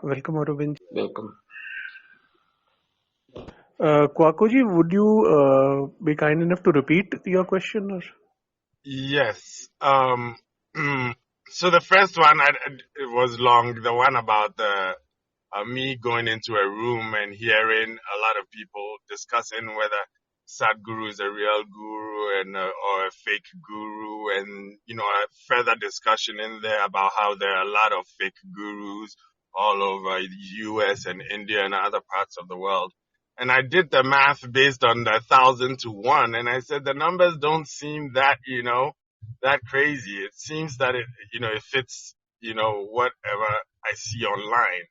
Welcome, Aurobind. Welcome. Kwakoji, would you be kind enough to repeat your question? Or? Yes. So the first one, it was long. The one about me going into a room and hearing a lot of people discussing whether Sadhguru is a real guru and or a fake guru, and a further discussion in there about how there are a lot of fake gurus all over the U.S. and India and other parts of the world. And I did the math based on the 1,000 to 1, and I said the numbers don't seem that that crazy. It seems that it fits whatever I see online.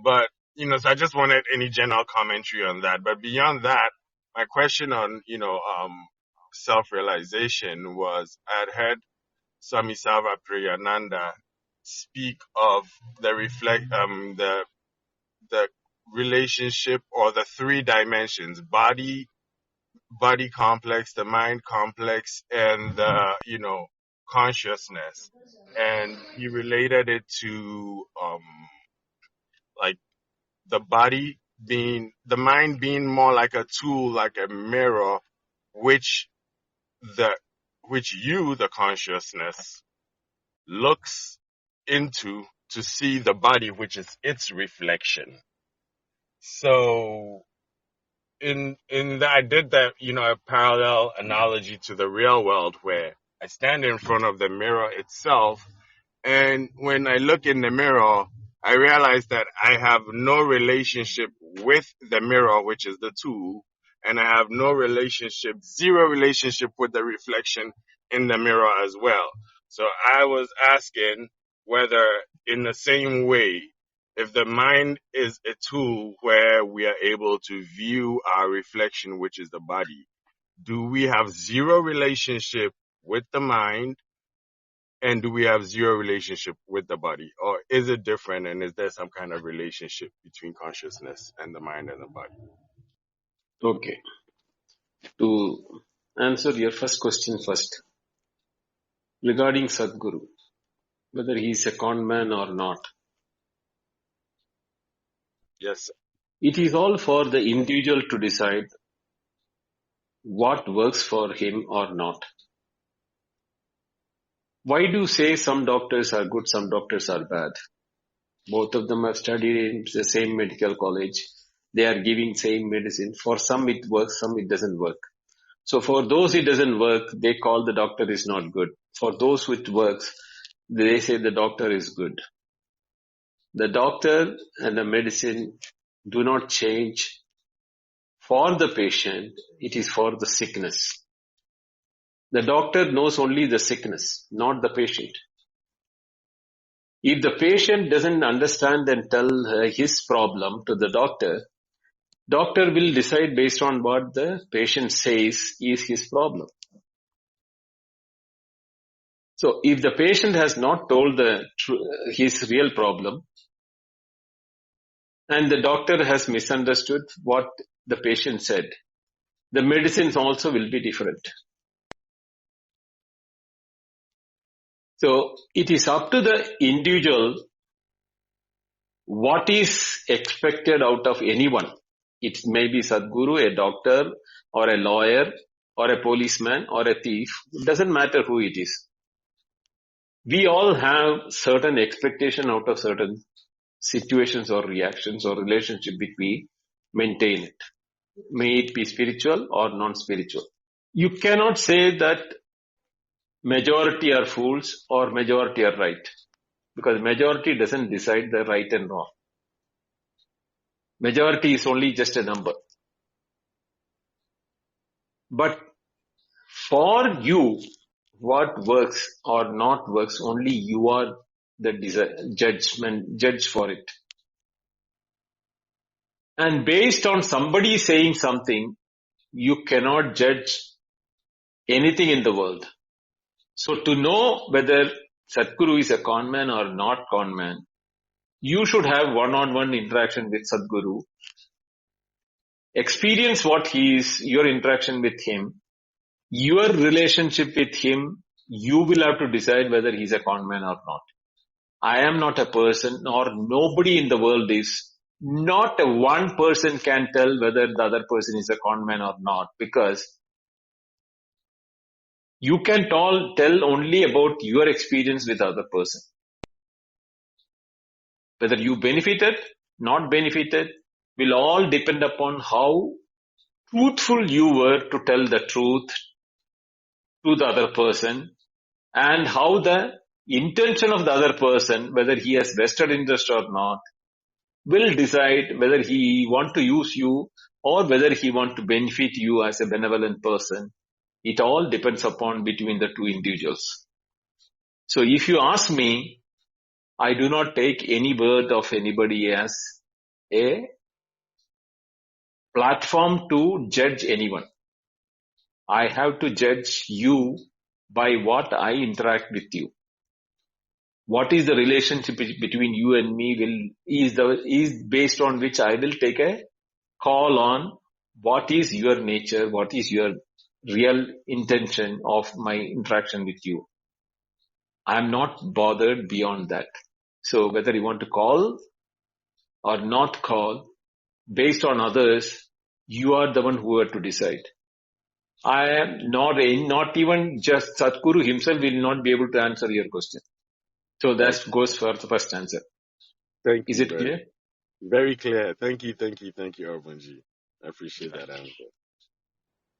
But, so I just wanted any general commentary on that. But beyond that, my question on, self-realization was, I had heard Swami Sava Priyananda speak of the relationship or the three dimensions: body complex, the mind complex, and the, consciousness. And he related it to, like the mind being more like a tool, like a mirror, which you, the consciousness, looks into to see the body, which is its reflection. So in that, I did that, a parallel analogy to the real world, where I stand in front of the mirror itself, and when I look in the mirror, I realize that I have no relationship with the mirror, which is the tool, and I have zero relationship with the reflection in the mirror as well. So I was asking whether, in the same way, if the mind is a tool where we are able to view our reflection, which is the body, do we have zero relationship with the mind? And do we have zero relationship with the body? Or is it different, and is there some kind of relationship between consciousness and the mind and the body? Okay. To answer your first question first, regarding Sadhguru, whether he is a con man or not, Yes. it is all for the individual to decide what works for him or not. Why do you say some doctors are good, some doctors are bad? Both of them have studied in the same medical college. They are giving same medicine. For some it works, some it doesn't work. So for those it doesn't work, they call the doctor is not good. For those which works, they say the doctor is good. The doctor and the medicine do not change for the patient. It is for the sickness. The doctor knows only the sickness, not the patient. If the patient doesn't understand and tell his problem to the doctor will decide based on what the patient says is his problem. So if the patient has not told his real problem, and the doctor has misunderstood what the patient said, the medicines also will be different. So it is up to the individual what is expected out of anyone. It may be Sadhguru, a doctor, or a lawyer, or a policeman, or a thief. It doesn't matter who it is. We all have certain expectation out of certain situations or reactions or relationship which we maintain it. May it be spiritual or non-spiritual. You cannot say that majority are fools or majority are right, because majority doesn't decide the right and wrong. Majority is only just a number. But for you, what works or not works, only you are the judge for it. And based on somebody saying something, you cannot judge anything in the world. So to know whether Sadhguru is a con man or not con man, you should have one-on-one interaction with Sadhguru. Experience what he is, your interaction with him, your relationship with him. You will have to decide whether he's a con man or not. I am not a person, or nobody in the world is. Not a one person can tell whether the other person is a con man or not, because you can tell only about your experience with other person. Whether you benefited, not benefited, will all depend upon how truthful you were to tell the truth to the other person, and how the intention of the other person, whether he has vested interest or not, will decide whether he want to use you or whether he want to benefit you as a benevolent person. It all depends upon between the two individuals. So if you ask me, I do not take any word of anybody as a platform to judge anyone. I have to judge you by what I interact with you. What is the relationship between you and me is based on which I will take a call on what is your nature, what is your real intention of my interaction with you. I am not bothered beyond that. So whether you want to call or not call, based on others, you are the one who are to decide. I am not even just Sadhguru himself will not be able to answer your question. So that Thank you. goes for the first answer. Thank Is you. it clear? Very clear. Thank you, Arbanji. I appreciate that answer.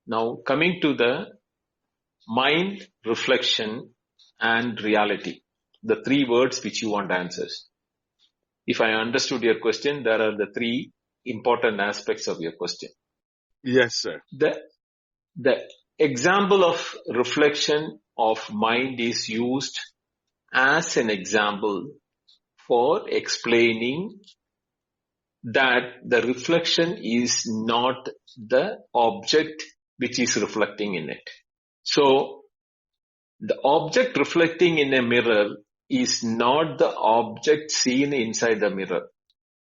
Now coming to the mind, reflection, and reality. The three words which you want answers. If I understood your question, there are the three important aspects of your question. Yes, sir. The example of reflection of mind is used as an example for explaining that the reflection is not the object which is reflecting in it. So the object reflecting in a mirror is not the object seen inside the mirror.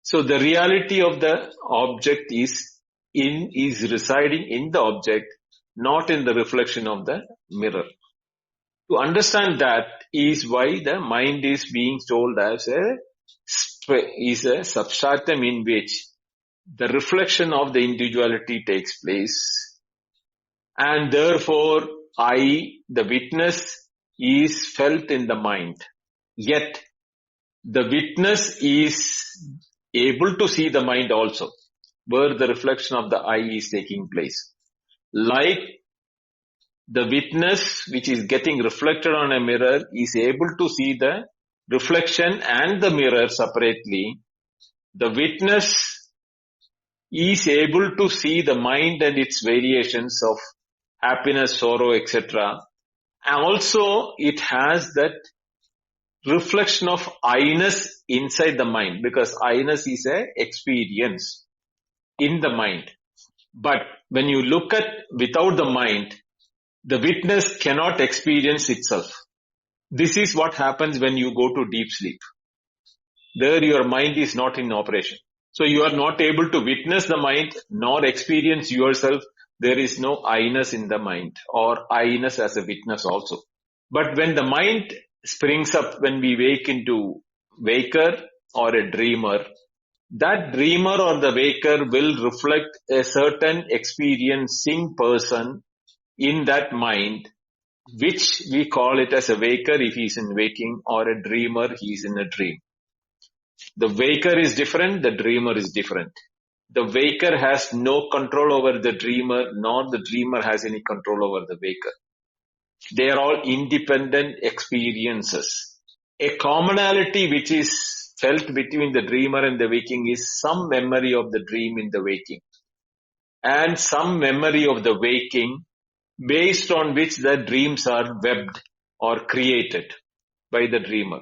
So the reality of the object is residing in the object, not in the reflection of the mirror. To understand that is why the mind is being told as a substratum in which the reflection of the individuality takes place, and therefore the witness is felt in the mind. Yet the witness is able to see the mind also, where the reflection of the I is taking place. Like the witness which is getting reflected on a mirror is able to see the reflection and the mirror separately, the witness is able to see the mind and its variations of happiness, sorrow, etc. And also it has that reflection of I-ness inside the mind, because I-ness is a experience in the mind. But when you look at without the mind, the witness cannot experience itself. This is what happens when you go to deep sleep. There your mind is not in operation. So you are not able to witness the mind nor experience yourself. There is no I-ness in the mind, or I-ness as a witness also. But when the mind springs up, when we wake into waker or a dreamer, that dreamer or the waker will reflect a certain experiencing person in that mind, which we call it as a waker if he is in waking, or a dreamer, he is in a dream. The waker is different, the dreamer is different. The waker has no control over the dreamer, nor the dreamer has any control over the waker. They are all independent experiences. A commonality which is felt between the dreamer and the waking is some memory of the dream in the waking, and some memory of the waking based on which the dreams are webbed or created by the dreamer.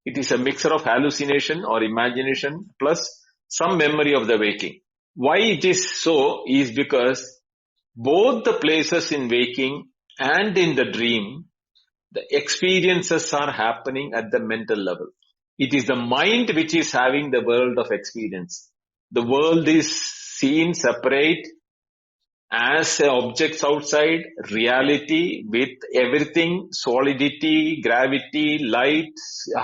It is a mixture of hallucination or imagination plus some memory of the waking. Why it is so is because both the places in waking and in the dream, the experiences are happening at the mental level. It is the mind which is having the world of experience. The world is seen separate as objects outside, reality with everything, solidity, gravity, light,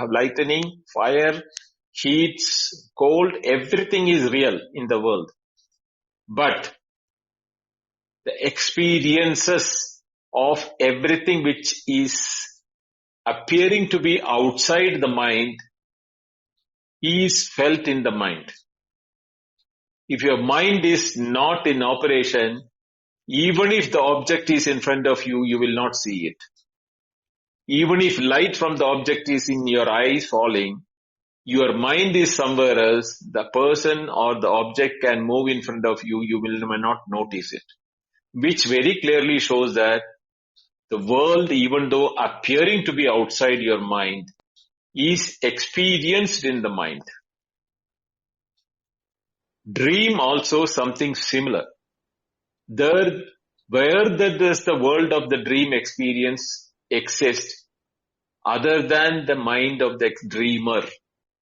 lightning, fire, heats, cold, everything is real in the world. But the experiences of everything which is appearing to be outside the mind is felt in the mind. If your mind is not in operation, even if the object is in front of you, you will not see it. Even if light from the object is in your eyes falling, your mind is somewhere else, the person or the object can move in front of you, you will not notice it. Which very clearly shows that the world, even though appearing to be outside your mind, is experienced in the mind. Dream also something similar. There, where does the world of the dream experience exist other than the mind of the dreamer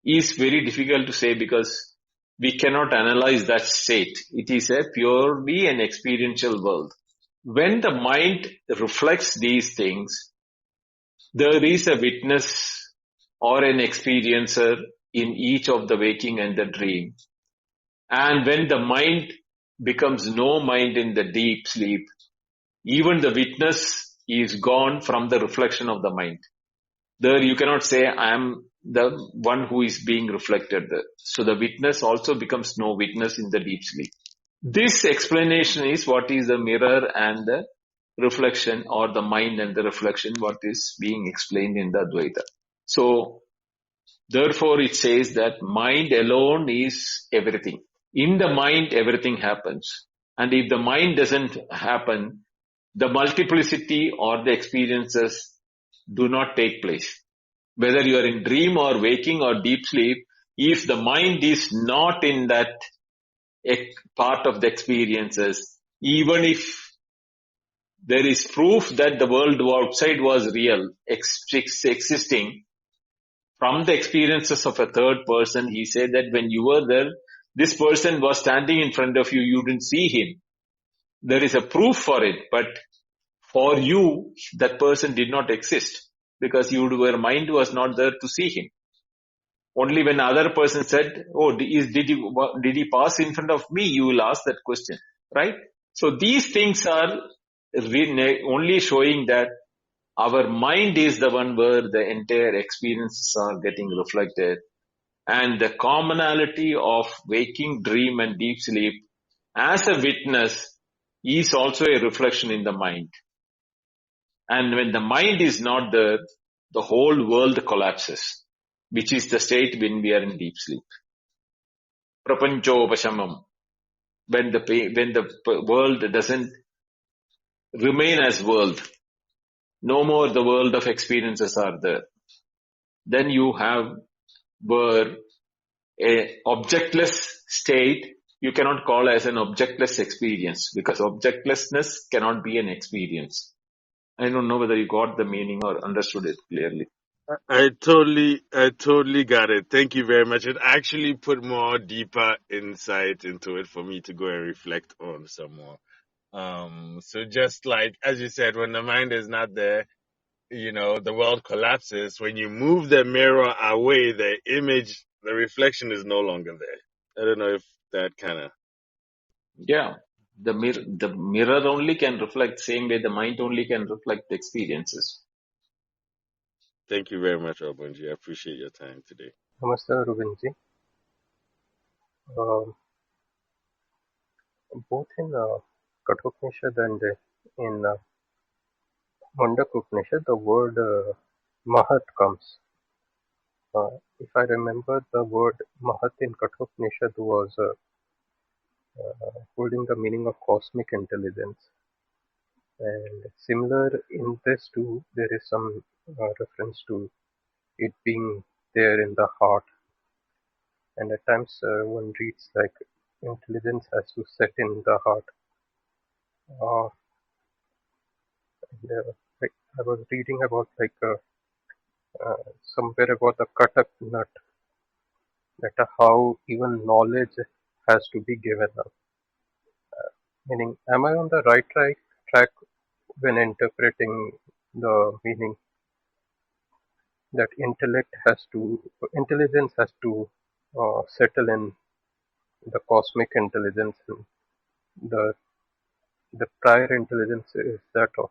is very difficult to say because we cannot analyze that state. It is a purely an experiential world. When the mind reflects these things, there is a witness or an experiencer in each of the waking and the dream. And when the mind becomes no mind in the deep sleep, even the witness is gone from the reflection of the mind. There you cannot say, I am the one who is being reflected there. So the witness also becomes no witness in the deep sleep. This explanation is what is the mirror and the reflection, or the mind and the reflection, what is being explained in the Advaita. So therefore it says that mind alone is everything. In the mind everything happens. And if the mind doesn't happen, the multiplicity or the experiences do not take place. Whether you are in dream or waking or deep sleep, if the mind is not in that part of the experiences, even if there is proof that the world outside was real, existing, from the experiences of a third person, he said that when you were there, this person was standing in front of you, you didn't see him. There is a proof for it, but for you, that person did not exist because your mind was not there to see him. Only when other person said, oh, did he pass in front of me? You will ask that question, right? So these things are only showing that our mind is the one where the entire experiences are getting reflected. And the commonality of waking, dream and deep sleep as a witness is also a reflection in the mind. And when the mind is not there, the whole world collapses, which is the state when we are in deep sleep. Prapanchopashamam. When the world doesn't remain as world, no more the world of experiences are there. Then you have where a objectless state you cannot call as an objectless experience, because objectlessness cannot be an experience. I don't know whether you got the meaning or understood it clearly. I totally got it. Thank you very much. It actually put more deeper insight into it for me to go and reflect on some more. So just like, as you said, when the mind is not there, the world collapses. When you move the mirror away, the image, the reflection is no longer there. I don't know if that kind of. Yeah. The mirror only can reflect, same way the mind only can reflect the experiences. Thank you very much, Obunji. I appreciate your time today. Namaste, Rubenji. Both in Kathopanishad and in Mundaka Upanishad, the word Mahat comes. If I remember, the word Mahat in Kathopanishad was holding the meaning of cosmic intelligence. And similar in this too, there is some reference to it being there in the heart. And at times one reads like intelligence has to set in the heart. Uh, and, like I was reading about somewhere about the katak nut, that how even knowledge has to be given up. Meaning, am I on the right track when interpreting the meaning that intelligence has to settle in the cosmic intelligence, and the the prior intelligence is that of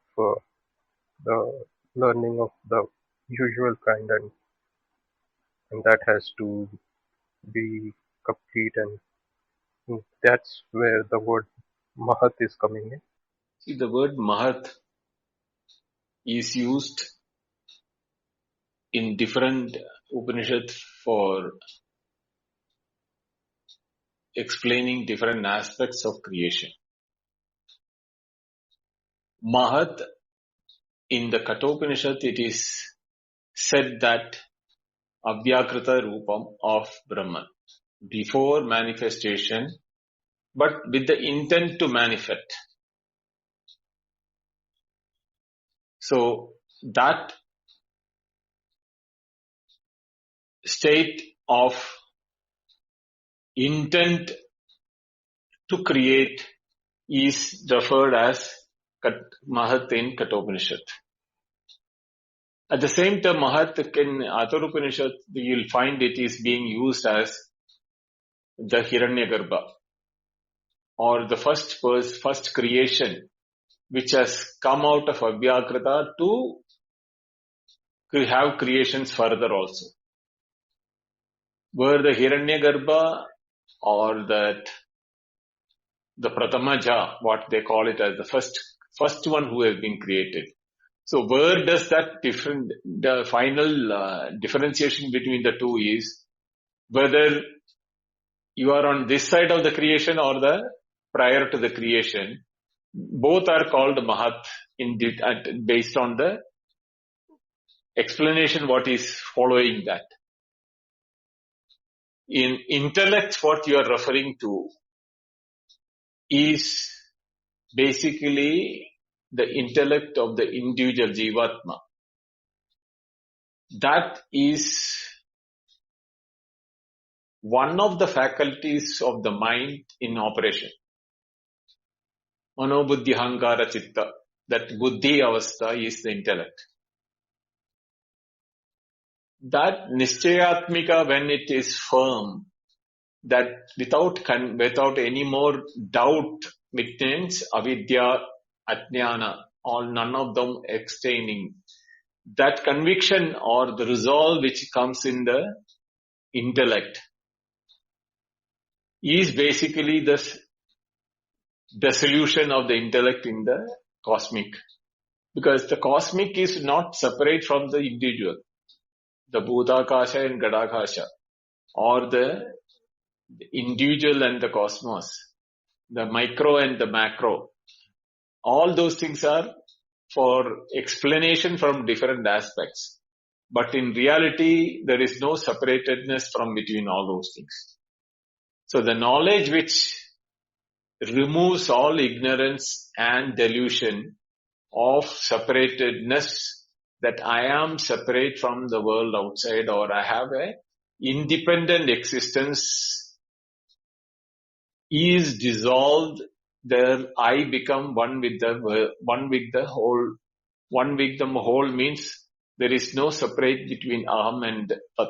the learning of the usual kind, and that has to be complete, and that's where the word Mahat is coming in. See, the word Mahat is used in different Upanishads for explaining different aspects of creation. Mahat, in the Kathopanishad, it is said that Avyakrita Rupam of Brahman, before manifestation, but with the intent to manifest. So that state of intent to create is referred as Mahat in Kathopanishad. At the same time, Mahat in Atharva Upanishad, you'll find it is being used as the Hiranyagarbha, or the first creation which has come out of Avyakrita to have creations further also. Where the Hiranyagarbha or the Pratamaja, what they call it as the first one who has been created. So where does that the final differentiation between the two is whether you are on this side of the creation or the prior to the creation. Both are called Mahat based on the explanation what is following that. In intellect, what you are referring to is basically the intellect of the individual Jivatma. That is one of the faculties of the mind in operation. Mano buddhi hankara chitta. That buddhi avastha is the intellect. That nischayatmika, when it is firm, that without any more doubt, which means avidya, ajnana, all none of them extaining. That conviction or the resolve which comes in the intellect is basically the solution of the intellect in the cosmic. Because the cosmic is not separate from the individual. The Bhutakasha and Gadakasha, or the individual and the cosmos, the micro and the macro. All those things are for explanation from different aspects. But in reality, there is no separatedness from between all those things. So the knowledge which removes all ignorance and delusion of separatedness, that I am separate from the world outside, or I have a independent existence, is dissolved. There I become one with the whole. One with the whole means there is no separate between aham and tat.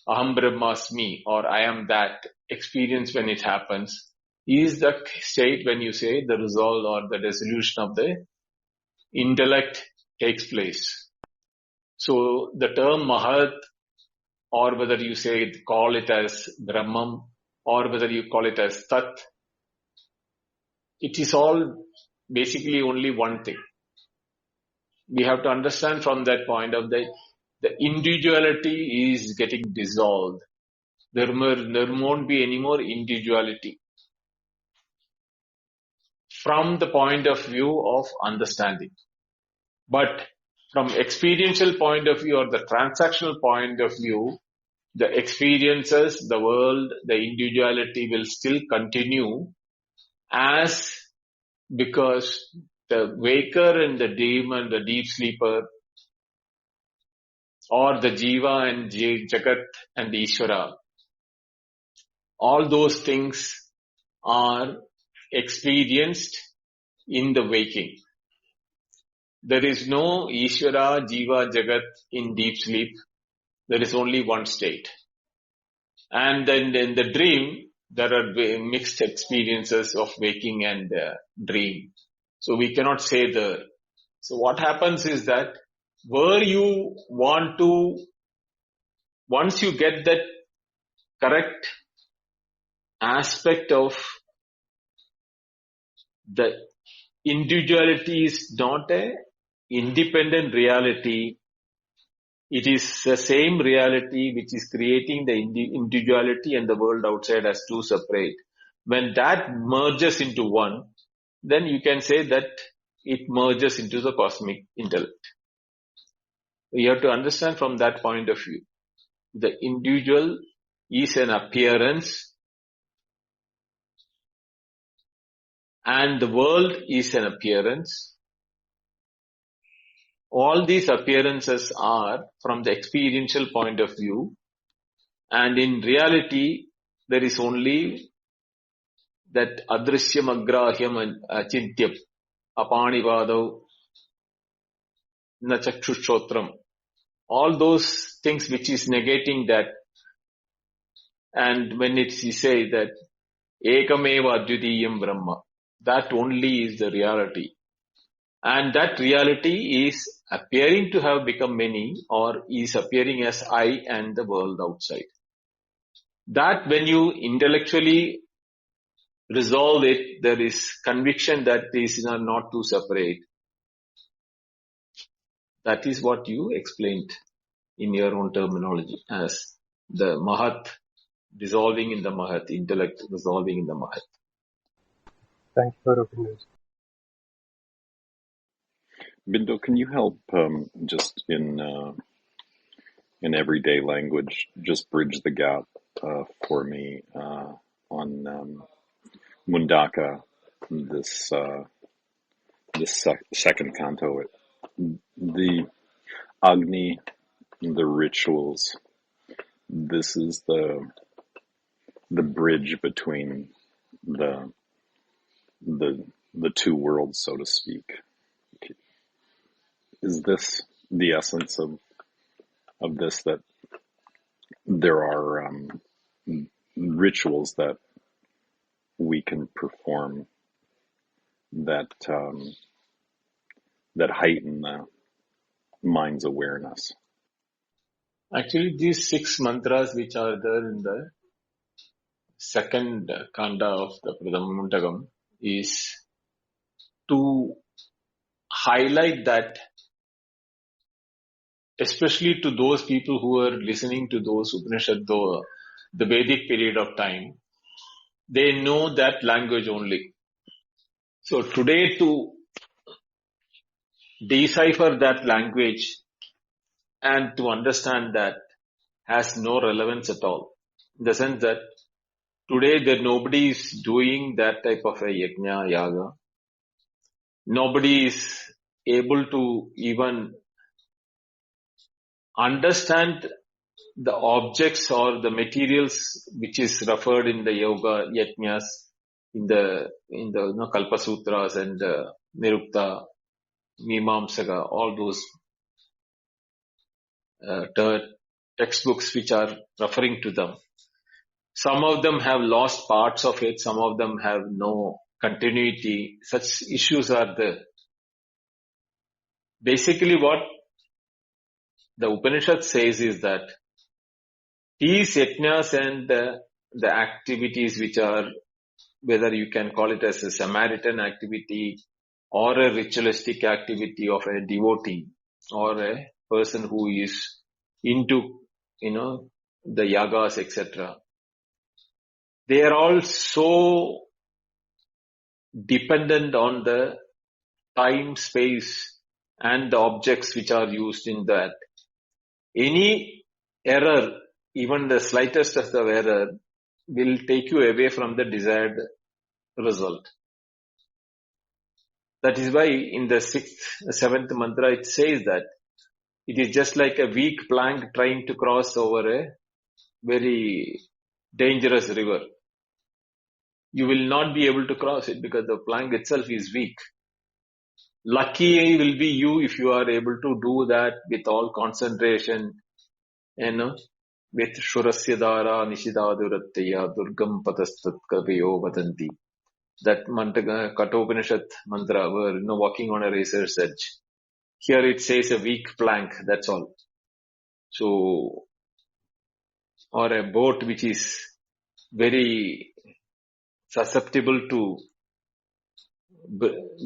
Aham brahmasmi, or I am that experience when it happens, is the state when you say the resolve or the dissolution of the intellect takes place. So the term Mahat, or whether you call it as Brahman, or whether you call it as Tat, it is all basically only one thing. We have to understand from that point of the individuality is getting dissolved. There won't be any more individuality from the point of view of understanding. But from experiential point of view or the transactional point of view, the experiences, the world, the individuality will still continue because the waker and the demon, the deep sleeper, or the Jiva and Jagat and the Ishvara, all those things are experienced in the waking. There is no Ishvara, Jiva, Jagat in deep sleep. There is only one state. And then in the dream, there are mixed experiences of waking and dream. So we cannot say there. So what happens is that where you want to, once you get that correct aspect of the individuality is not a independent reality. It is the same reality which is creating the individuality and the world outside as two separate. When that merges into one, then you can say that it merges into the cosmic intellect. You have to understand from that point of view. The individual is an appearance and the world is an appearance. All these appearances are from the experiential point of view, and in reality there is only that adrishyam agrahyam and achintyam apanivadav na chakshushrotram. All those things which is negating that, and when it is say that ekameva advitiyam brahma, that only is the reality. And that reality is appearing to have become many, or is appearing as I and the world outside. That when you intellectually resolve it, there is conviction that these are not two separate. That is what you explained in your own terminology as the Mahat dissolving in the Mahat, intellect dissolving in the Mahat. Thank you for your opinion. Bindu, can you help just in everyday language, just bridge the gap for me on Mundaka, this second canto, the Agni, the rituals. This is the bridge between the two worlds, so to speak. Is this the essence of this, that there are rituals that we can perform that heighten the mind's awareness? Actually, these 6 mantras which are there in the second kanda of the Pradama Mundakam is to highlight that, especially to those people who are listening to those Upanishad, the Vedic period of time, they know that language only. So today to decipher that language and to understand that has no relevance at all. In the sense that today that nobody is doing that type of a yajna, yaga. Nobody is able to even understand the objects or the materials which is referred in the yoga yajnas, in the Kalpa Sutras and Nirukta, Mimamsaka, all those textbooks which are referring to them. Some of them have lost parts of it, some of them have no continuity. Such issues are there. Basically what the Upanishad says is that these yajnas and the activities which are, whether you can call it as a Samaritan activity or a ritualistic activity of a devotee or a person who is into, the yagas, etc. They are all so dependent on the time, space and the objects which are used in that. Any error, even the slightest of the error, will take you away from the desired result. That is why in the 7th mantra it says that it is just like a weak plank trying to cross over a very dangerous river. you will not be able to cross it because the plank itself is weak. Lucky will be you if you are able to do that with all concentration, with Shurasya Dara Nishidadurattaya Durgam Patastat Kaviyo Vadanti. That Kathopanishad mantra, were walking on a razor's edge. Here it says a weak plank, that's all. So, or a boat which is very susceptible to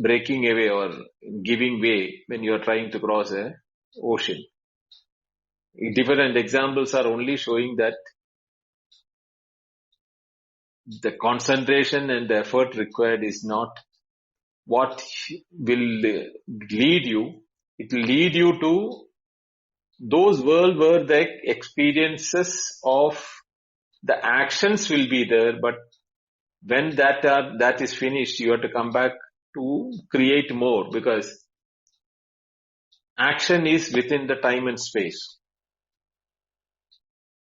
breaking away or giving way when you are trying to cross a ocean. Different examples are only showing that the concentration and the effort required is not what will lead you. It will lead you to those world where the experiences of the actions will be there, but when that is finished, you have to come back to create more, because action is within the time and space.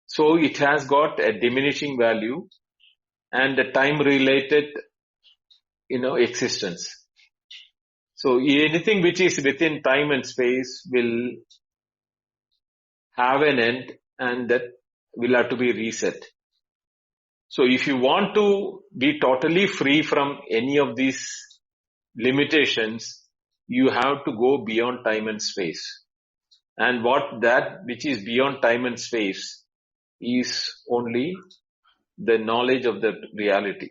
So it has got a diminishing value and a time related, existence. So anything which is within time and space will have an end, and that will have to be reset. So if you want to be totally free from any of these limitations, you have to go beyond time and space. And which is beyond time and space is only the knowledge of the reality.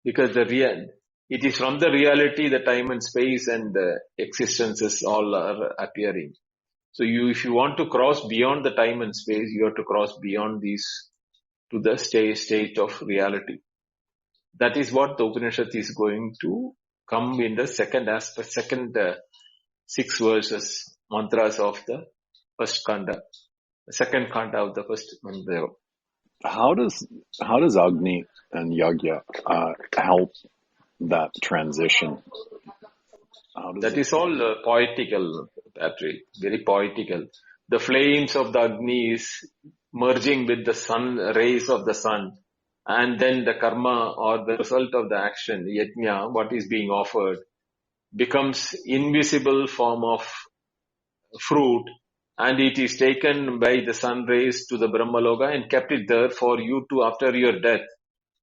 Because it is from the reality the time and space and the existences all are appearing. So if you want to cross beyond the time and space, you have to cross beyond these to the state of reality. That is what the Upanishad is going to come in the second 6 verses, mantras of the first kanda, second kanda of the first mantra. How does Agni and Yagya help that transition? That is all poetical, Patrick, very poetical. The flames of the Agni is merging with the sun, rays of the sun, and then the karma or the result of the action, yajna, what is being offered, becomes invisible form of fruit, and it is taken by the sun rays to the Brahmaloka and kept it there for you to, after your death,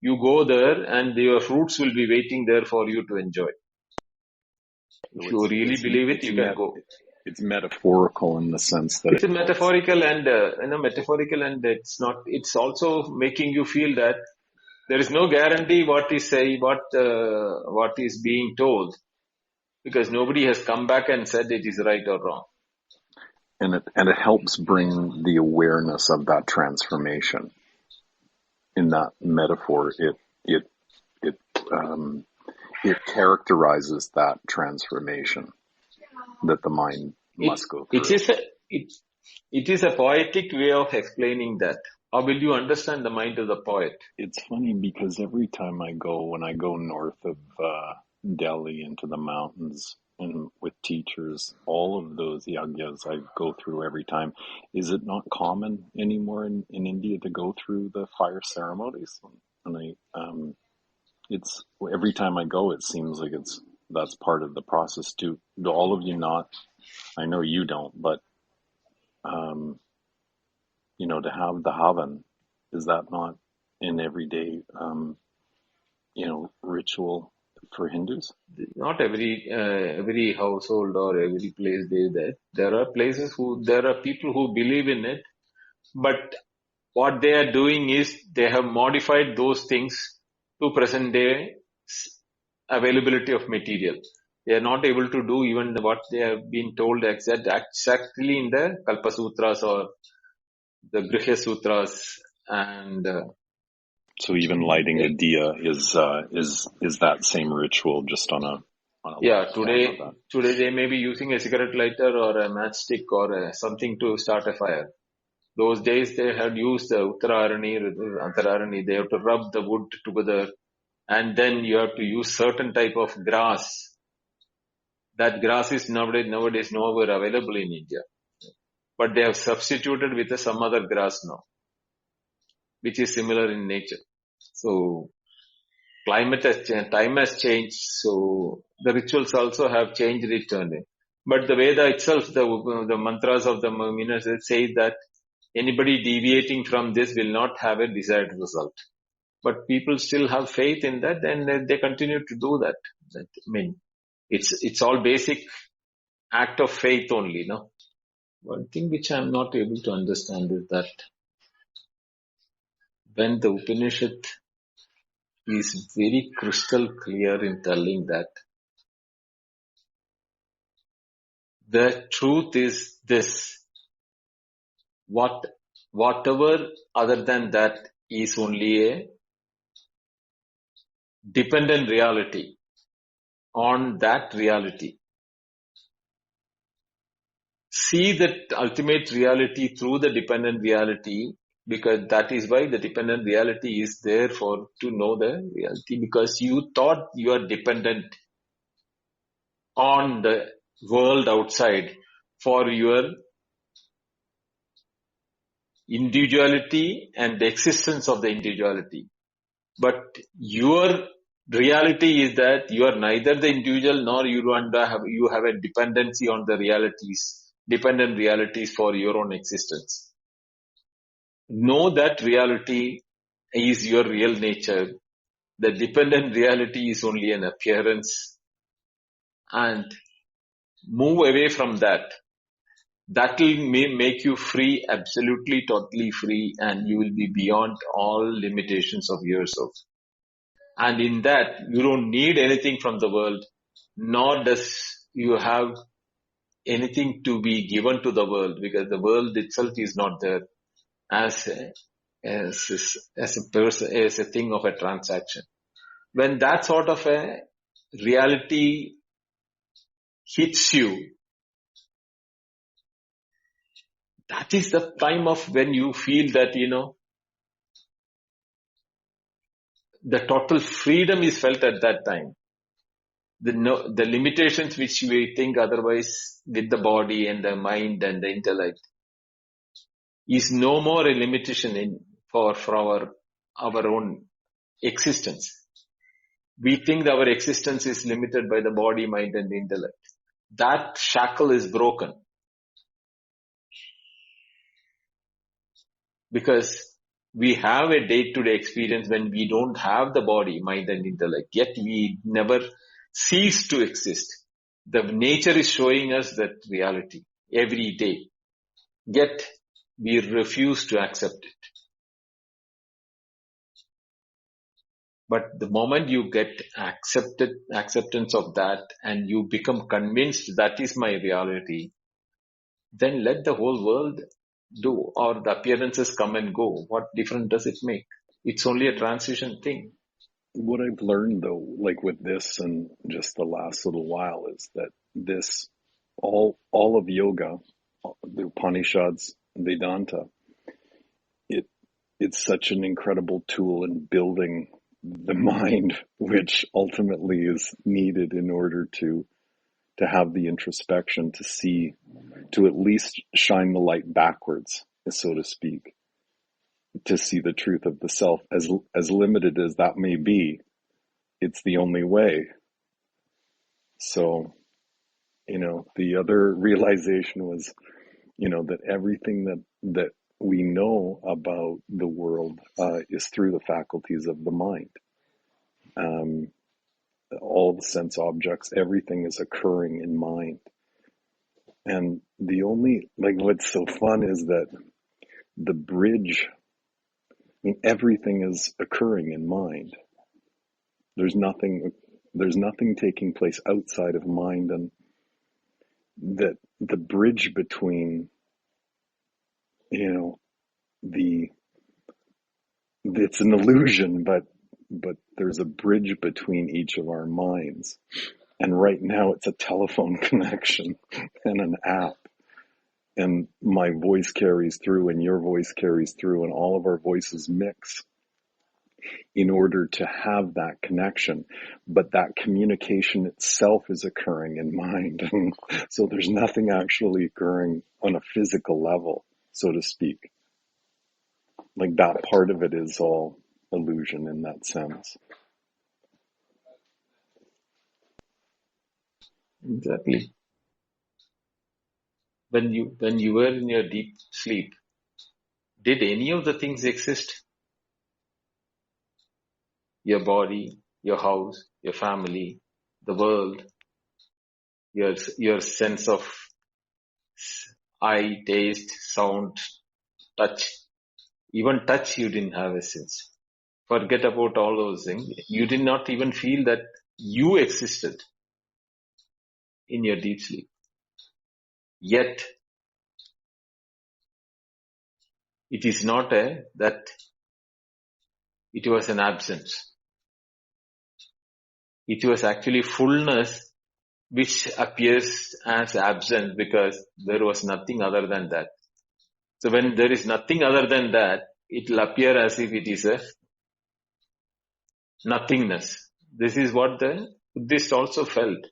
you go there and your fruits will be waiting there for you to enjoy. If you really believe it, you can go. It's metaphorical in the sense that it's metaphorical and metaphorical, and it's not. It's also making you feel that there is no guarantee what is being told, because nobody has come back and said it is right or wrong. And it helps bring the awareness of that transformation. In that metaphor, it characterizes that transformation that the mind must go through. It is a poetic way of explaining that. How will you understand the mind of the poet? It's funny because every time when I go north of Delhi into the mountains and with teachers, all of those yagyas I go through every time. Is it not common anymore in India to go through the fire ceremonies? And it's every time I go, it seems like that's part of the process too. Do all of you not? I know you don't, but to have the havan, is that not an everyday ritual for Hindus? Not every household or every place there are there are people who believe in it, but what they are doing is they have modified those things to present day availability of material. They are not able to do even what they have been told exactly in the Kalpa Sutras or the Grihya Sutras, and so even lighting a diya is that same ritual, just on a today they may be using a cigarette lighter or a matchstick or something to start a fire. Those days they had used the Uttararani, Antararani. They have to rub the wood together, and then you have to use certain type of grass. That grass is nowadays nowhere available in India, but they have substituted with some other grass now, which is similar in nature. So climate has changed, time has changed, so the rituals also have changed, returned. But the Veda itself, the mantras of the Minas say that anybody deviating from this will not have a desired result. But people still have faith in that, and they continue to do that. I mean, it's all basic act of faith only, no? One thing which I'm not able to understand is that when the Upanishad is very crystal clear in telling that the truth is this, whatever other than that is only a dependent reality on that reality. See that ultimate reality through the dependent reality, because that is why the dependent reality is there for to know the reality, because you thought you are dependent on the world outside for your individuality and the existence of the individuality. But your reality is that you are neither the individual nor you have a dependency on the dependent realities for your own existence. Know that reality is your real nature. The dependent reality is only an appearance, and move away from that. That will make you free, absolutely, totally free, and you will be beyond all limitations of yourself. And in that, you don't need anything from the world, nor does you have anything to be given to the world, because the world itself is not there as a person, as a thing of a transaction. When that sort of a reality hits you, that is the time of when you feel that, the total freedom is felt at that time. The limitations which we think otherwise with the body and the mind and the intellect is no more a limitation for our own existence. We think that our existence is limited by the body, mind and the intellect. That shackle is broken. Because we have a day-to-day experience when we don't have the body, mind and intellect, yet we never cease to exist. The nature is showing us that reality every day, yet we refuse to accept it. But the moment you get acceptance of that and you become convinced that is my reality, then let the whole world do, or the appearances come and go. What difference does it make? It's only a transition thing. What I've learned though, like with this and just the last little while, is that this, all of yoga, the Upanishads, Vedanta, it's such an incredible tool in building the mind, which ultimately is needed in order to have the introspection, to see, to at least shine the light backwards, so to speak, to see the truth of the self, as limited as that may be. It's the only way. So, the other realization was, that everything that we know about the world is through the faculties of the mind. All the sense objects, everything is occurring in mind. And the only, what's so fun is that the bridge, everything is occurring in mind. There's nothing taking place outside of mind, and that the bridge between, it's an illusion, but there's a bridge between each of our minds. And right now it's a telephone connection and an app. And my voice carries through and your voice carries through, and all of our voices mix in order to have that connection. But that communication itself is occurring in mind. So there's nothing actually occurring on a physical level, so to speak. Like that part of it is all illusion in that sense. Exactly. When you were in your deep sleep, did any of the things exist? Your body, your house, your family, the world, your sense of eye, taste, sound, touch. Even touch you didn't have a sense. Forget about all those things. You did not even feel that you existed in your deep sleep. Yet, it is not that it was an absence. It was actually fullness which appears as absent because there was nothing other than that. So when there is nothing other than that, it will appear as if it is a nothingness. This is what the Buddhists also felt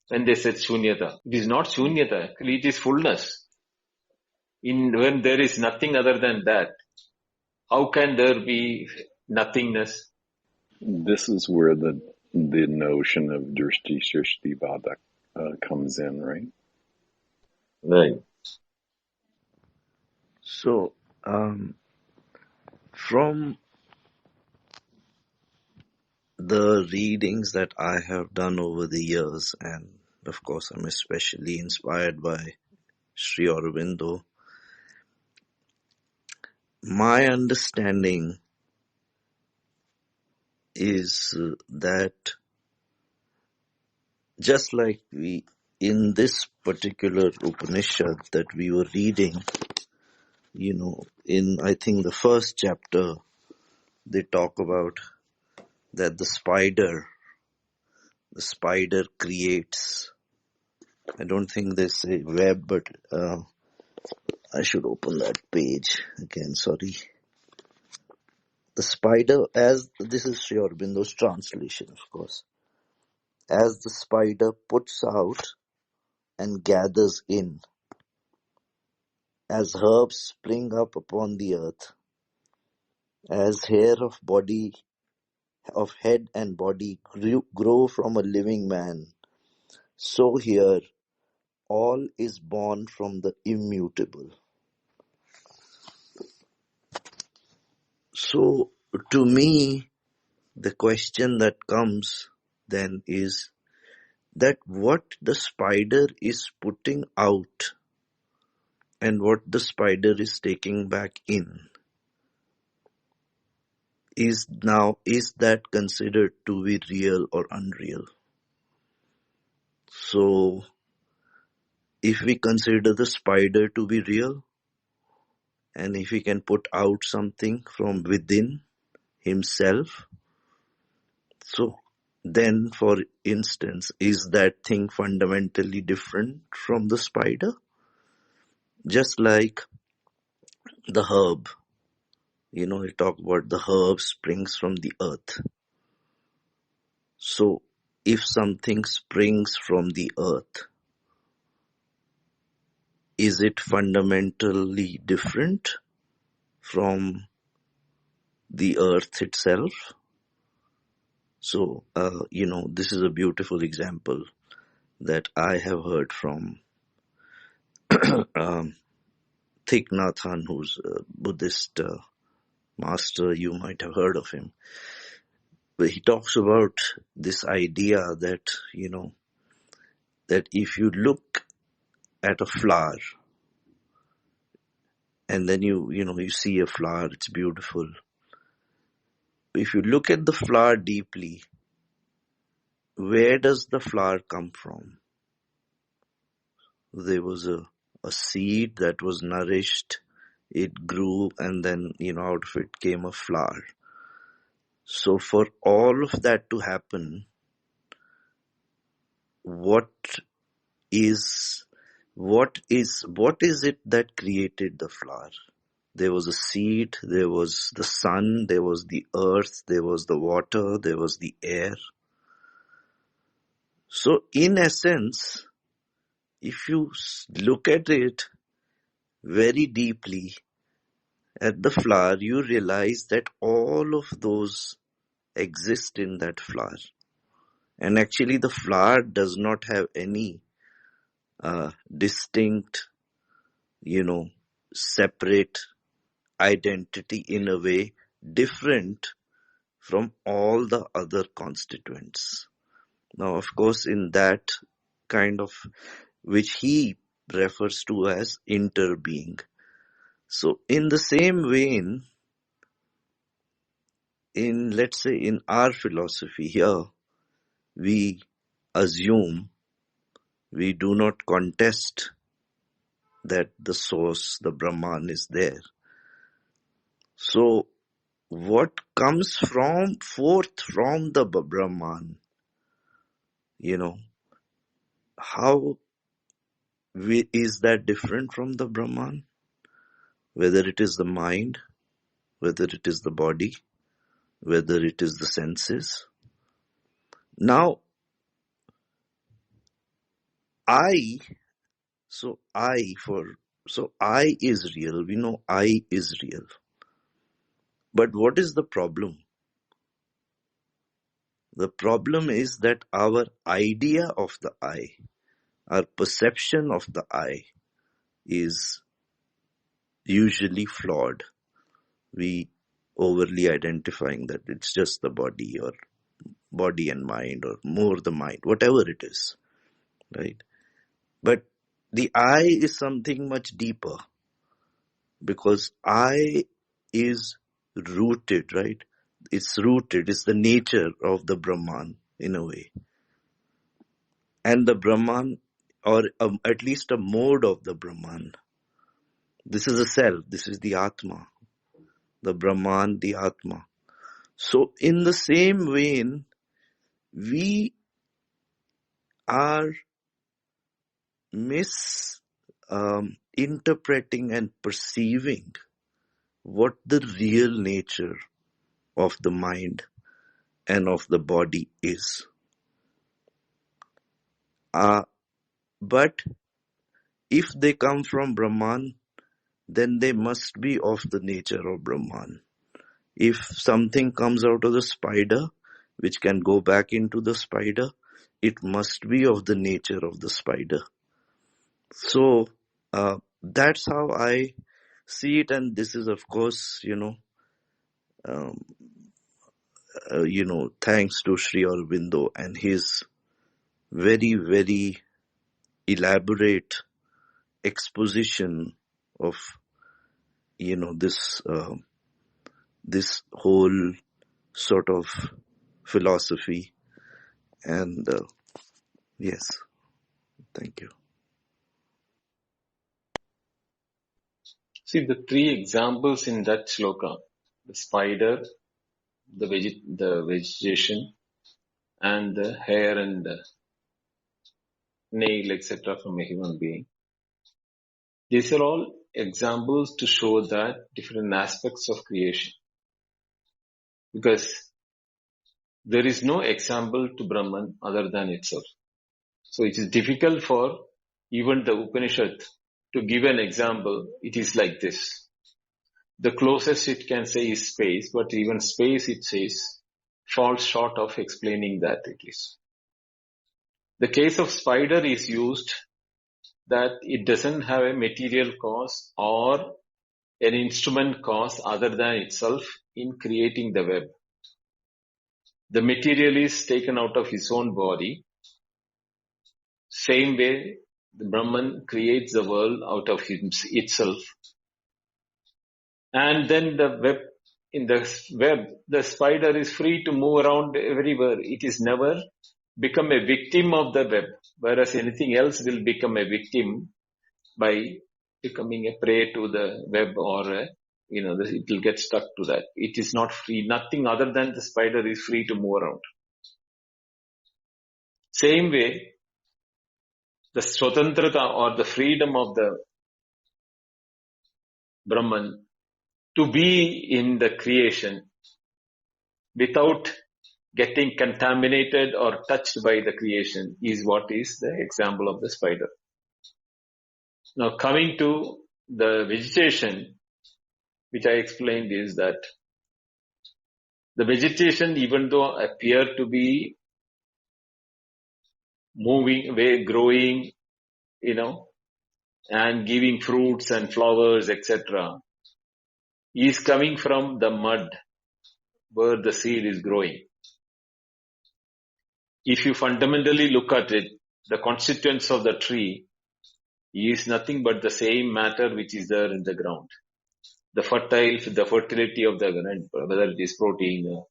when they said shunyata. It is not shunyata, actually it is fullness. When there is nothing other than that, how can there be nothingness? This is where the notion of drishti shrishti vada comes in, right? Right. So, from the readings that I have done over the years, and of course I'm especially inspired by Sri Aurobindo, my understanding is that just like in this particular Upanishad that we were reading, in I think the first chapter, they talk about that the spider creates. I don't think they say web, but I should open that page again, sorry. The spider, as this is Sri Aurobindo's translation, of course, as the spider puts out and gathers in, as herbs spring up upon the earth, as hair of head and body grow from a living man, so here all is born from the immutable. So, to me, the question that comes then is that what the spider is putting out and what the spider is taking back in is that considered to be real or unreal? So, if we consider the spider to be real, and if he can put out something from within himself, so then, for instance, is that thing fundamentally different from the spider? Just like the herb, we talk about the herb springs from the earth. So, if something springs from the earth, is it fundamentally different from the earth itself? So, this is a beautiful example that I have heard from Thich Nhat Hanh, who's a Buddhist master. You might have heard of him. But he talks about this idea that, that if you look at a flower and then you see a flower, it's beautiful. But if you look at the flower deeply, where does the flower come from? There was a seed that was nourished, it grew, and then, out of it came a flower. So for all of that to happen, what is it that created the flower? There was a seed, there was the sun, there was the earth, there was the water, there was the air. So in essence, if you look at it very deeply, at the flower, you realize that all of those exist in that flower. And actually the flower does not have any distinct, separate identity in a way different from all the other constituents. Now, of course, in that kind of, which he refers to as interbeing. So in the same vein, let's say in our philosophy here, we assume, we do not contest that the source, the Brahman, is there. So what comes forth from the Brahman, how is that different from the Brahman? Whether it is the mind, whether it is the body, whether it is the senses. Now, I is real. We know I is real. But what is the problem? The problem is that our idea of the I, our perception of the I, is usually flawed. We overly identifying that it's just the body, or body and mind, or more the mind, whatever it is, right? But the I is something much deeper, because I is rooted, right? It's rooted, it's the nature of the Brahman in a way. And the Brahman, or at least a mode of the Brahman, this is a self, this is the Atma, the Brahman, the Atma. So in the same vein, we are misinterpreting and perceiving what the real nature of the mind and of the body is. But if they come from Brahman, then they must be of the nature of Brahman. If something comes out of the spider, which can go back into the spider, it must be of the nature of the spider. So that's how I see it, and this is, of course, thanks to Sri Aurobindo and his very, very elaborate exposition of this whole sort of philosophy. And yes, thank you. See the three examples in that shloka: the spider, the vegetation, and the hair and the nail, etc. from a human being. These are all examples to show that different aspects of creation. Because there is no example to Brahman other than itself. So it is difficult for even the Upanishad to give an example. It is like this. The closest it can say is space, but even space, it says, falls short of explaining that it is. The case of spider is used that it doesn't have a material cause or an instrument cause other than itself in creating the web. The material is taken out of his own body. Same way, the Brahman creates the world out of itself. And then in the web, the spider is free to move around everywhere. It is never become a victim of the web, whereas anything else will become a victim by becoming a prey to the web, or it will get stuck to that. It is not free. Nothing other than the spider is free to move around. Same way, the swatantrata, or the freedom of the Brahman to be in the creation without getting contaminated or touched by the creation, is what is the example of the spider. Now coming to the vegetation, which I explained, is that the vegetation, even though appear to be moving, growing, and giving fruits and flowers, etc., is coming from the mud where the seed is growing. If you fundamentally look at it, the constituents of the tree is nothing but the same matter which is there in the ground. The fertility of the ground, whether it is protein,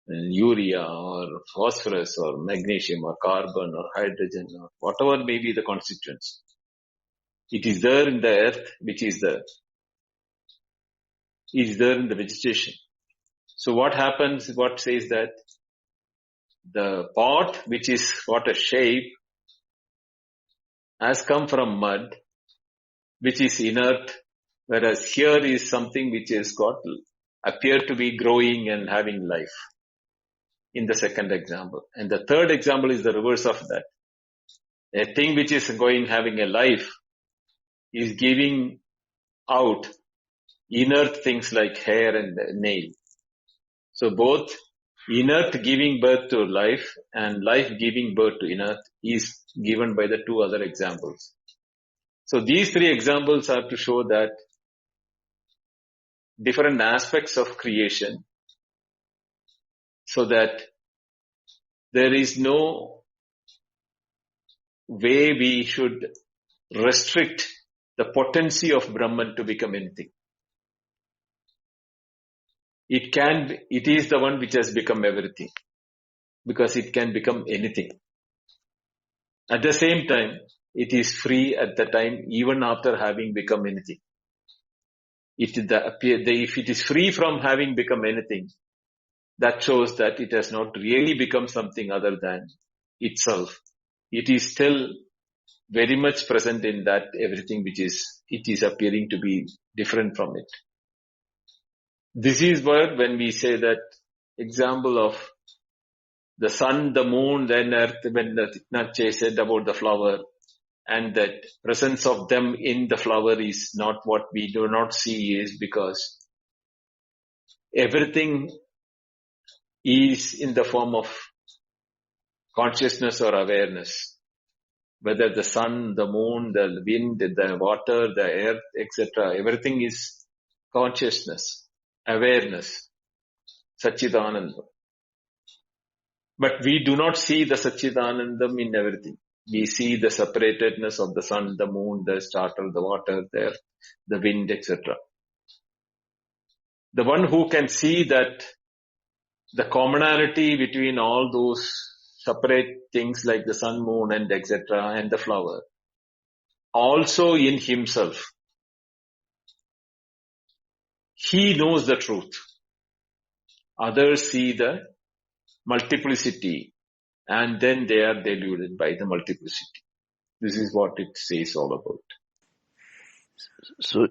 urea or phosphorus or magnesium or carbon or hydrogen or whatever may be the constituents. It is there in the earth, which is there in the vegetation. So what happens, what says that the pot, which is what a shape, has come from mud, which is inert, whereas here is something which is appear to be growing and having life in the second example. And the third example is the reverse of that. A thing which is having a life is giving out inert things like hair and nail. So both inert giving birth to life and life giving birth to inert is given by the two other examples. So these three examples are to show that different aspects of creation, so that there is no way we should restrict the potency of Brahman to become anything. It is the one which has become everything, because it can become anything. At the same time, it is free at the time, even after having become anything. If it is free from having become anything, that shows that it has not really become something other than itself. It is still very much present in that everything it is appearing to be different from it. This is where, when we say that example of the sun, the moon, then earth, when Nache said about the flower, and that presence of them in the flower is not what we do not see, is because everything is in the form of consciousness or awareness. Whether the sun, the moon, the wind, the water, the earth, etc., everything is consciousness, awareness, Satchidananda. But we do not see the Satchidanandam in everything. We see the separatedness of the sun, the moon, the starter, the water, the earth, the wind, etc. The one who can see that the commonality between all those separate things like the sun, moon, and etc., and the flower, also in himself, he knows the truth. Others see the multiplicity, and then they are deluded by the multiplicity. This is what it says all about. So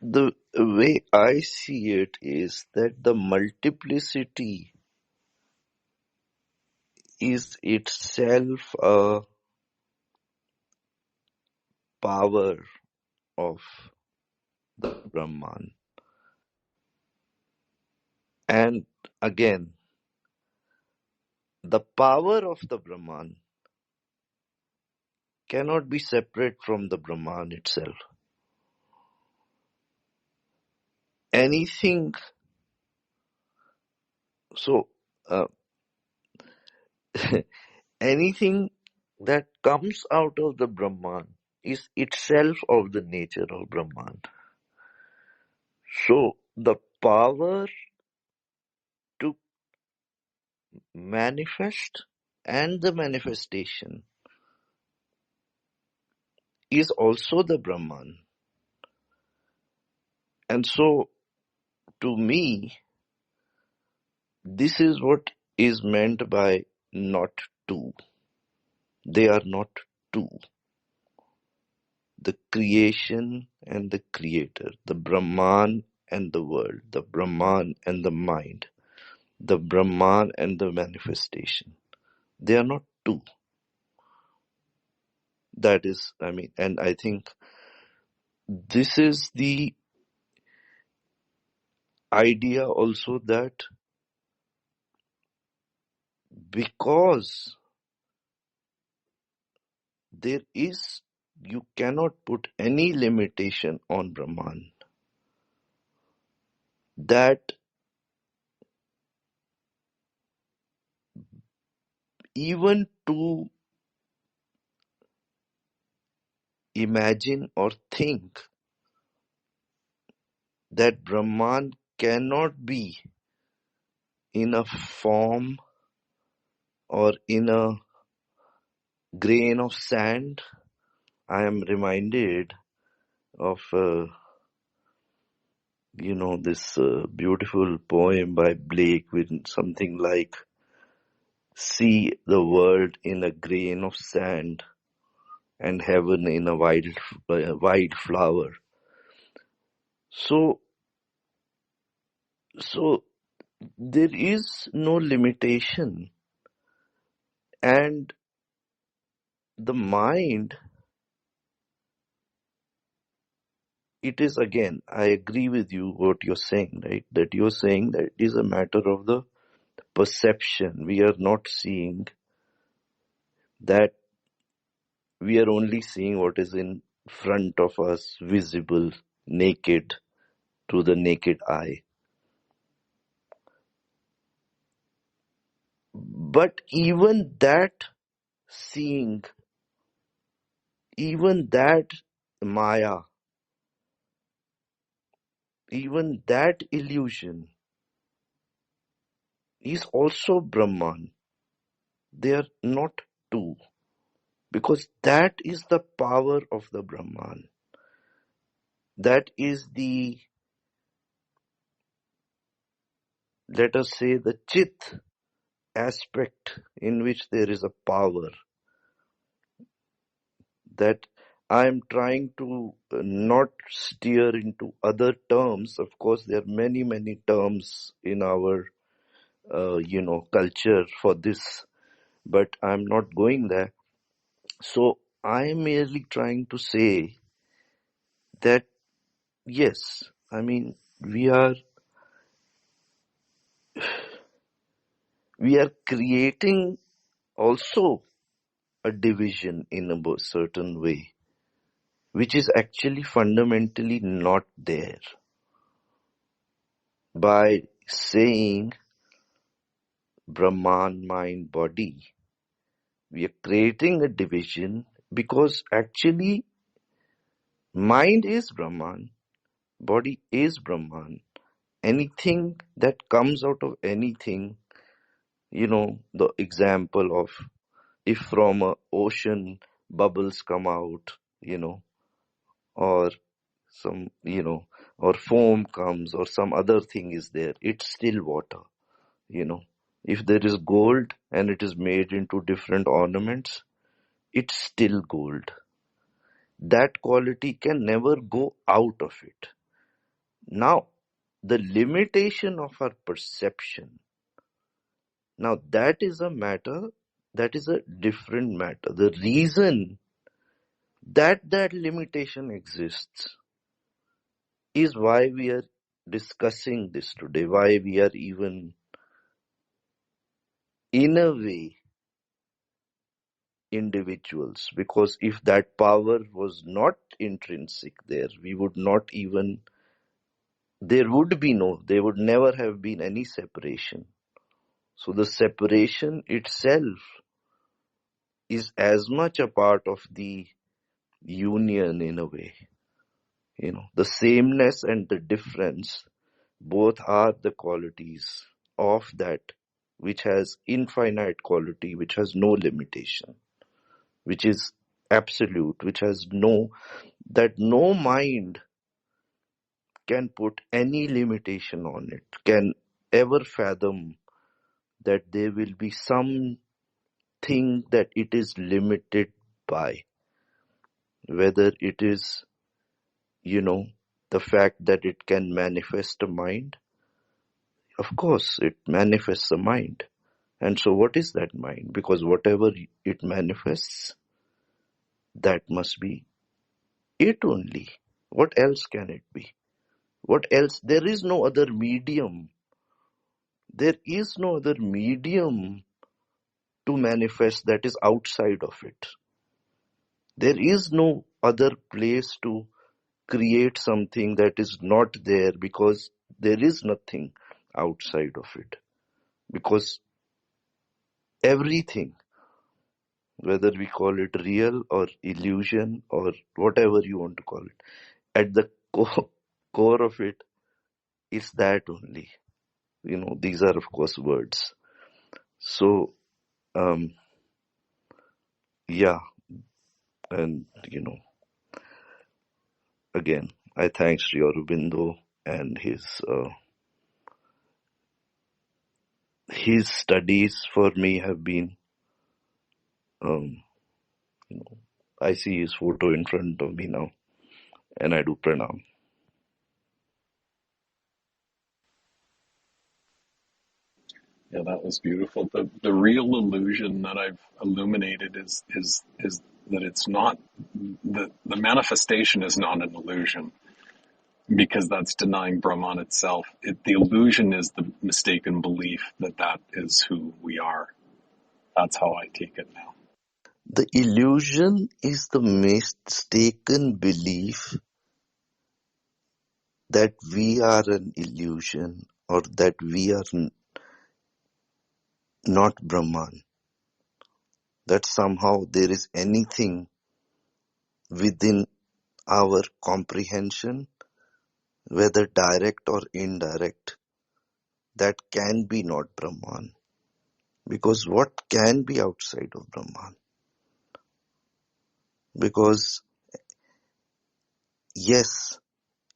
the way I see it is that the multiplicity is itself a power of the Brahman. And again, the power of the Brahman cannot be separate from the Brahman itself. Anything, so anything that comes out of the Brahman is itself of the nature of Brahman. So the power to manifest and the manifestation is also the Brahman. And so, to me, this is what is meant by not two. They are not two. The creation and the creator, the Brahman and the world, the Brahman and the mind, the Brahman and the manifestation. They are not two. That is, and I think this is the idea also that because you cannot put any limitation on Brahman, that even to imagine or think that Brahman cannot be in a form or in a grain of sand. I am reminded of this beautiful poem by Blake with something like, see the world in a grain of sand and heaven in a wild flower. So there is no limitation, and the mind, it is, again, I agree with you what you're saying, right? That you're saying that it is a matter of the perception. We are not seeing that, we are only seeing what is in front of us, visible, naked, to the naked eye. But even that seeing, even that Maya, even that illusion is also Brahman. They are not two, because that is the power of the Brahman. That is the, let us say, the Chit aspect in which there is a power that I am trying to not steer into other terms. Of course, there are many, many terms in our, culture for this, but I'm not going there. So I am merely trying to say that, yes, I mean, we are creating also a division in a certain way, which is actually fundamentally not there. By saying Brahman, mind, body, we are creating a division, because actually mind is Brahman, body is Brahman. Anything that comes out of anything, the example of, if from a ocean bubbles come out, or some, or foam comes, or some other thing is there, it's still water. If there is gold and it is made into different ornaments, it's still gold. That quality can never go out of it. Now, the limitation of our perception, now that is a matter, that is a different matter. The reason that limitation exists is why we are discussing this today, why we are even, in a way, individuals. Because if that power was not intrinsic there, we would not even, there would never have been any separation. So the separation itself is as much a part of the union in a way. The sameness and the difference, both are the qualities of that which has infinite quality, which has no limitation, which is absolute, which has that no mind can put any limitation on it, can ever fathom that there will be something that it is limited by. Whether it is, the fact that it can manifest a mind. Of course, it manifests a mind. And so what is that mind? Because whatever it manifests, that must be it only. What else can it be? What else? There is no other medium. There is no other medium to manifest that is outside of it. There is no other place to create something that is not there, because there is nothing outside of it. Because everything, whether we call it real or illusion or whatever you want to call it, at the core of it is that only. These are of course words. So, yeah, and again, I thank Sri Aurobindo and his studies for me have been, I see his photo in front of me now, and I do pranam. Yeah, that was beautiful. The real illusion that I've illuminated is that it's not the manifestation is not an illusion, because that's denying Brahman itself. The illusion is the mistaken belief that is who we are. That's how I take it now. The illusion is the mistaken belief that we are an illusion, or that we are not Brahman. That somehow there is anything within our comprehension, whether direct or indirect, that can be not Brahman. Because what can be outside of Brahman? Because yes,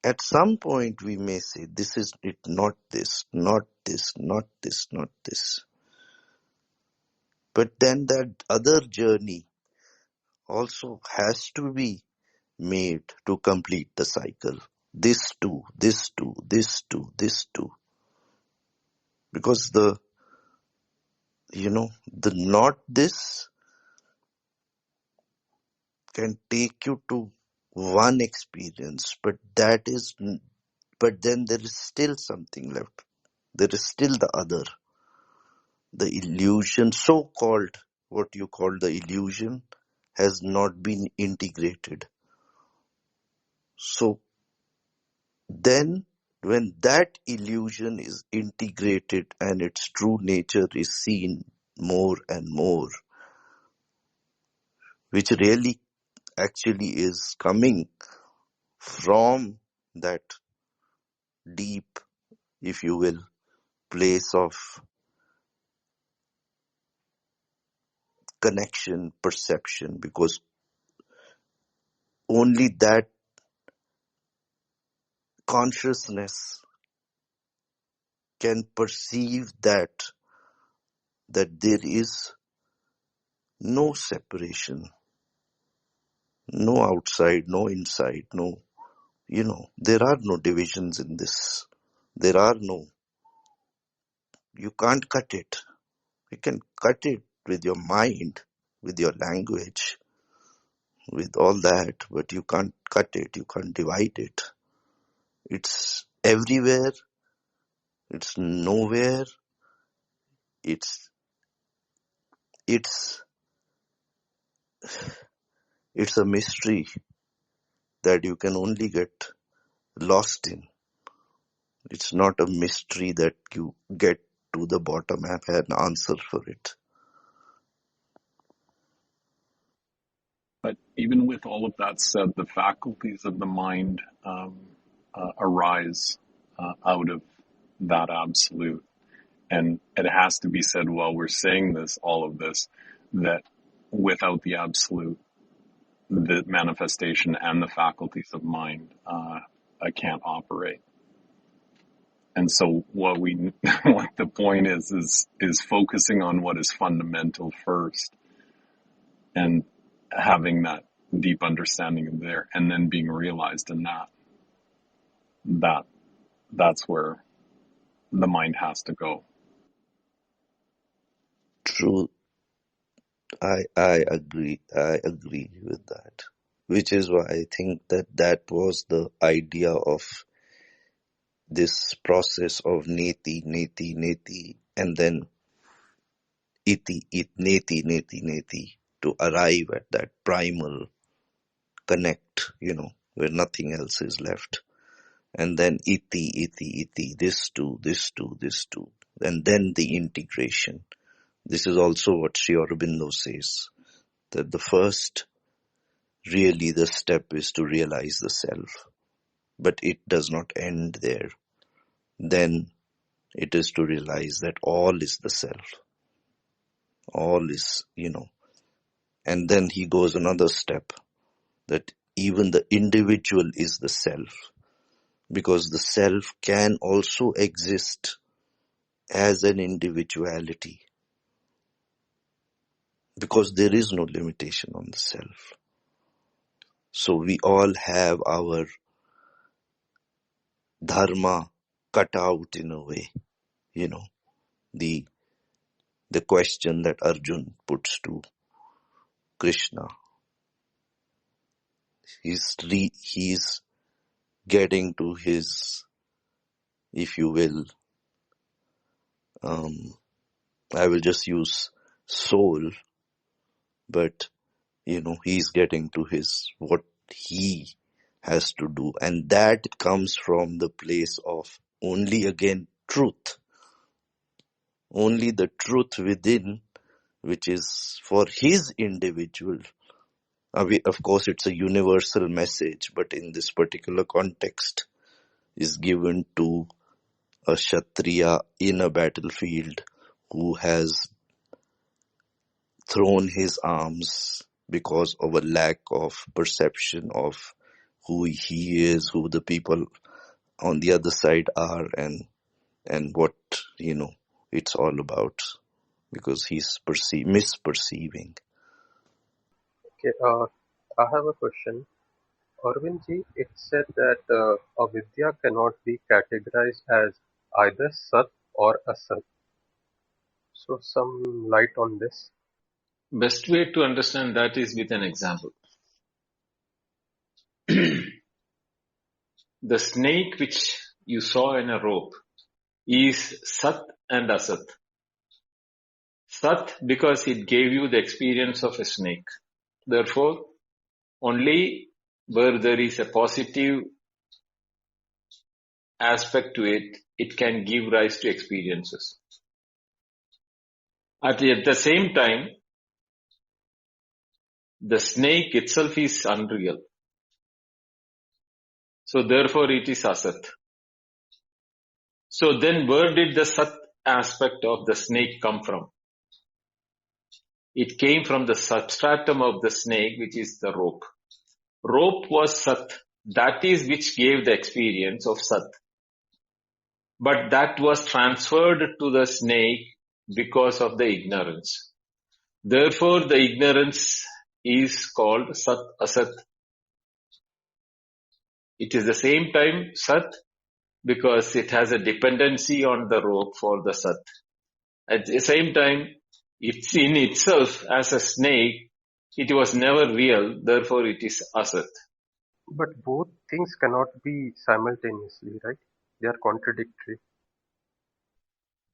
at some point we may say, this is it, not this, not this, not this, not this. But then that other journey also has to be made to complete the cycle. This too, this too, this too, this too. Because the not this can take you to one experience, but then there is still something left. There is still the other. The illusion, so-called, what you call the illusion, has not been integrated. So then when that illusion is integrated and its true nature is seen more and more, which really actually is coming from that deep, if you will, place of connection, perception, because only that consciousness can perceive that there is no separation, no outside, no inside, no, there are no divisions in this. There are no, you can't cut it. You can cut it with your mind, with your language, with all that, but you can't cut it, you can't divide it. It's everywhere, it's nowhere, it's it's a mystery that you can only get lost in. It's not a mystery that you get to the bottom and have an answer for it. But even with all of that said, the faculties of the mind arise out of that absolute. And it has to be said while we're saying this, all of this, that without the absolute, the manifestation and the faculties of mind can't operate. And so what the point is focusing on what is fundamental first, and having that deep understanding of there, and then being realized in that's where the mind has to go. True. I agree with that. Which is why I think that was the idea of this process of neti, neti, neti, and then iti, it, neti, neti, neti, to arrive at that primal connect, where nothing else is left. And then iti, iti, iti, this too, this too, this too. And then the integration. This is also what Sri Aurobindo says, that the first, really the step is to realize the self. But it does not end there. Then it is to realize that all is the self. All is, And then he goes another step, that even the individual is the self. Because the self can also exist as an individuality. Because there is no limitation on the self. So we all have our dharma cut out in a way, the question that Arjun puts to Krishna. He's getting to his, if you will, I will just use soul, but he's getting to his, what he has to do. And that comes from the place of only again truth. Only the truth within, which is for his individual. Of course, it's a universal message, but in this particular context is given to a Kshatriya in a battlefield who has thrown his arms because of a lack of perception of who he is, who the people on the other side are, and what, it's all about, because he's misperceiving. Okay, I have a question. Arvindji, it said that avidya cannot be categorized as either sat or asat. So some light on this. Best way to understand that is with an example. The snake which you saw in a rope is Sat and Asat. Sat because it gave you the experience of a snake. Therefore, only where there is a positive aspect to it, it can give rise to experiences. At the same time, the snake itself is unreal. So therefore it is Asat. So then where did the Sat aspect of the snake come from? It came from the substratum of the snake, which is the rope. Rope was Sat. That is which gave the experience of Sat. But that was transferred to the snake because of the ignorance. Therefore, the ignorance is called Sat Asat. It is the same time Sat because it has a dependency on the rope for the Sat. At the same time, it's in itself as a snake, it was never real, therefore it is Asat. But both things cannot be simultaneously, right? They are contradictory.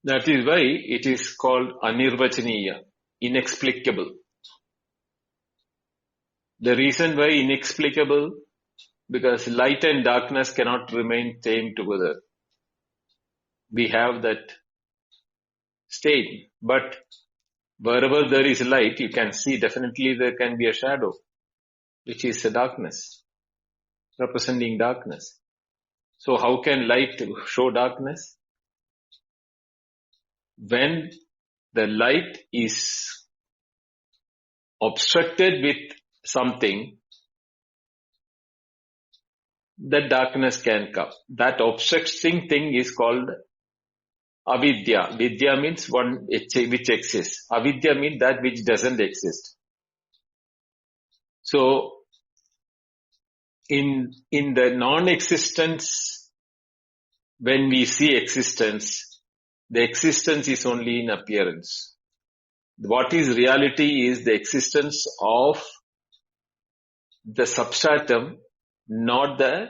That is why it is called Anirvachaniya, inexplicable. The reason why inexplicable, because light and darkness cannot remain same together. We have that state, but wherever there is light, you can see definitely there can be a shadow, which is a darkness, representing darkness. So how can light show darkness? When the light is obstructed with something, the darkness can come. That obstructing thing is called avidya. Vidya means one which exists. Avidya means that which doesn't exist. So in the non-existence, when we see existence, the existence is only in appearance. What is reality is the existence of the substratum, not the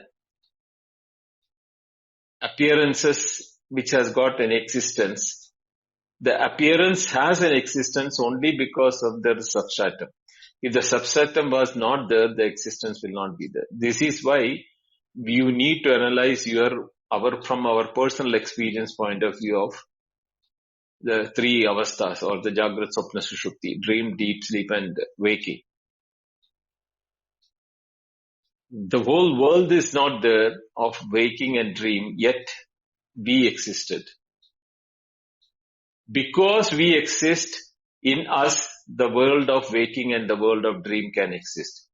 appearances which has got an existence. The appearance has an existence only because of the substratum. If the substratum was not there, the existence will not be there. This is why you need to analyze from our personal experience point of view of the three avasthas or the Jagrat, Swapna, Sushupti, dream, deep sleep and waking. The whole world is not there of waking and dream, yet we existed. Because we exist, in us, the world of waking and the world of dream can exist.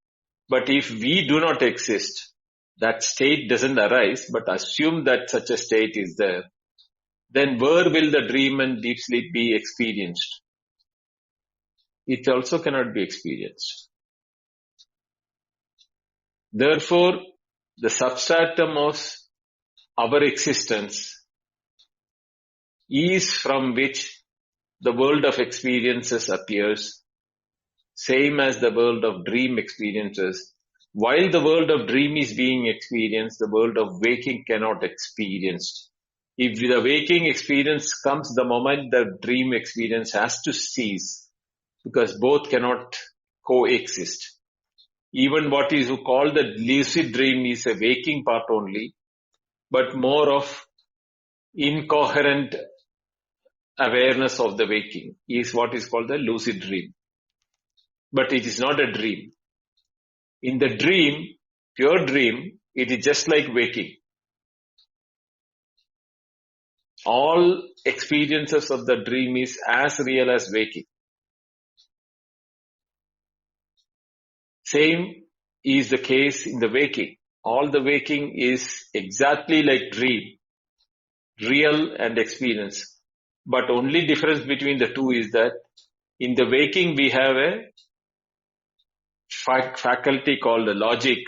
But if we do not exist, that state doesn't arise, but assume that such a state is there, then where will the dream and deep sleep be experienced? It also cannot be experienced. Therefore, the substratum of our existence is from which the world of experiences appears, same as the world of dream experiences. While the world of dream is being experienced, the world of waking cannot experienced. If the waking experience comes the moment the dream experience has to cease, because both cannot coexist. Even what is called the lucid dream is a waking part only, but more of incoherent awareness of the waking is what is called the lucid dream. But it is not a dream. In the dream, pure dream, it is just like waking. All experiences of the dream is as real as waking. Same is the case in the waking. All the waking is exactly like dream, real and experience. But only difference between the two is that in the waking we have a faculty called logic,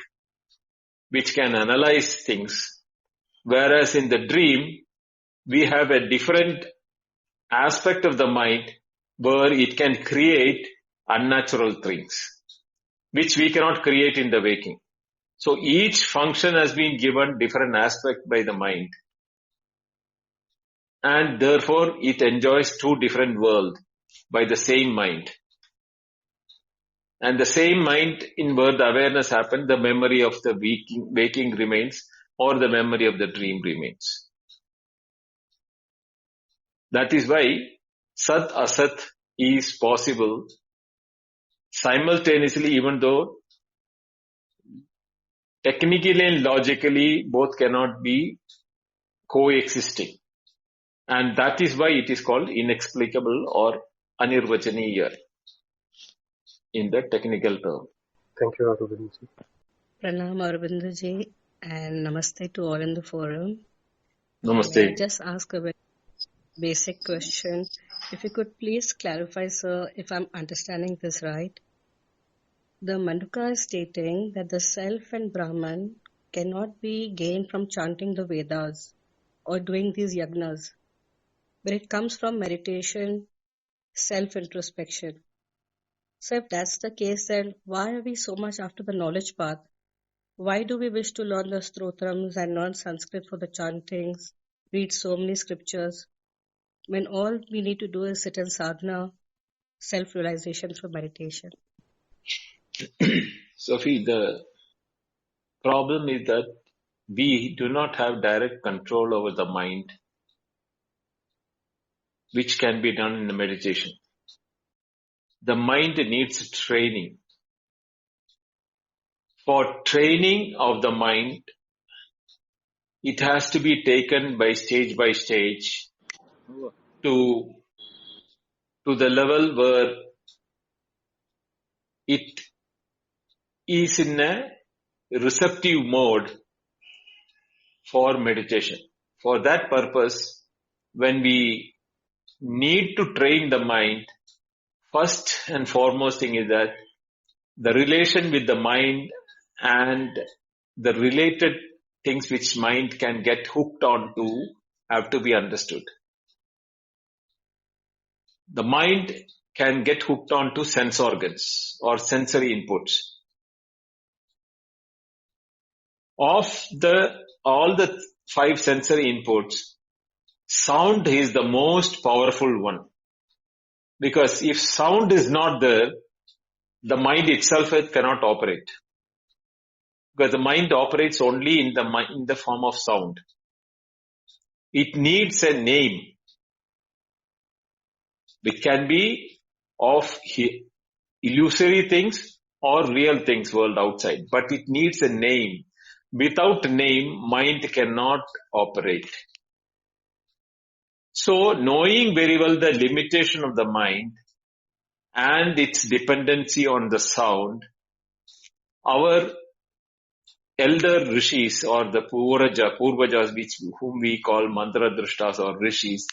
which can analyze things. Whereas in the dream, we have a different aspect of the mind where it can create unnatural things, which we cannot create in the waking. So each function has been given different aspect by the mind. And therefore, it enjoys two different worlds by the same mind. And the same mind in where the awareness happened, the memory of the waking remains, or the memory of the dream remains. That is why Sat Asat is possible simultaneously, even though technically and logically both cannot be coexisting. And that is why it is called inexplicable or anirvachaniya in the technical term. Thank you, Arvind. Pranam Aurobindo ji, and namaste to all in the forum. Namaste. May I just ask a very basic question? If you could please clarify, sir, if I'm understanding this right. The Manduka is stating that the self and Brahman cannot be gained from chanting the Vedas or doing these yagnas, but it comes from meditation, self-introspection. So if that's the case, then why are we so much after the knowledge path? Why do we wish to learn the stotrams and learn Sanskrit for the chantings, read so many scriptures, when all we need to do is sit in sadhana, self-realization through meditation? Sophie, the problem is that we do not have direct control over the mind, which can be done in the meditation. The mind needs training. For training of the mind, it has to be taken by stage to the level where it is in a receptive mode for meditation. For that purpose, when we need to train the mind, first and foremost thing is that the relation with the mind and the related things which mind can get hooked on to have to be understood. The mind can get hooked on to sense organs or sensory inputs. Of all the 5 sensory inputs, sound is the most powerful one. Because if sound is not there, the mind itself cannot operate. Because the mind operates only in the form of sound. It needs a name. It can be of illusory things or real things world outside, but it needs a name. Without name, mind cannot operate. So knowing very well the limitation of the mind and its dependency on the sound, our elder rishis or the purvajas, whom we call mantra drashtas or rishis,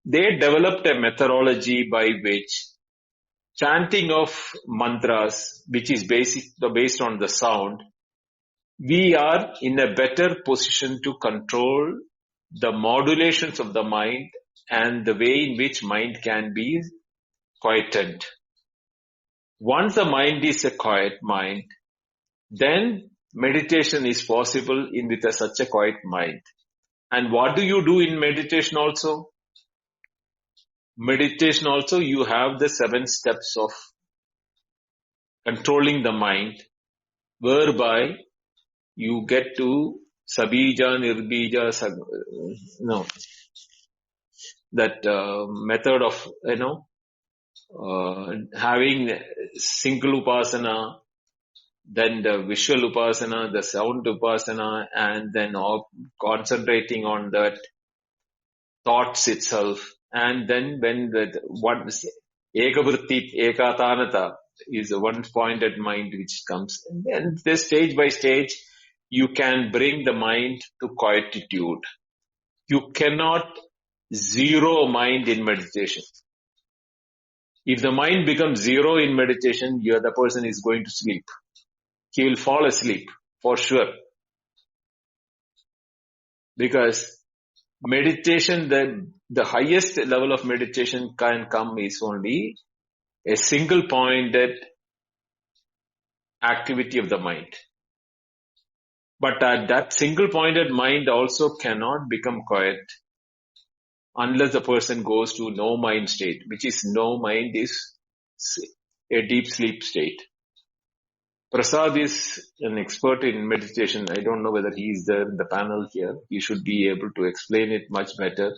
they developed a methodology by which chanting of mantras, which is based on the sound, we are in a better position to control the modulations of the mind and the way in which mind can be quieted. Once the mind is a quiet mind, then meditation is possible with such a quiet mind. And what do you do in meditation also? Meditation also, you have the 7 steps of controlling the mind, whereby you get to sabija, nirbija, that method of, having single upasana, then the visual upasana, the sound upasana, and then concentrating on that thoughts itself. And then when the one ekavritti, ekatanata is a one-pointed mind which comes. And then stage by stage, you can bring the mind to quietude. You cannot zero mind in meditation. If the mind becomes zero in meditation, the other person is going to sleep. He will fall asleep for sure. Because meditation, the highest level of meditation can come is only a single pointed activity of the mind. But that single pointed mind also cannot become quiet unless the person goes to no mind state, which is no mind is a deep sleep state. Prasad is an expert in meditation. I don't know whether he is there in the panel here. He should be able to explain it much better.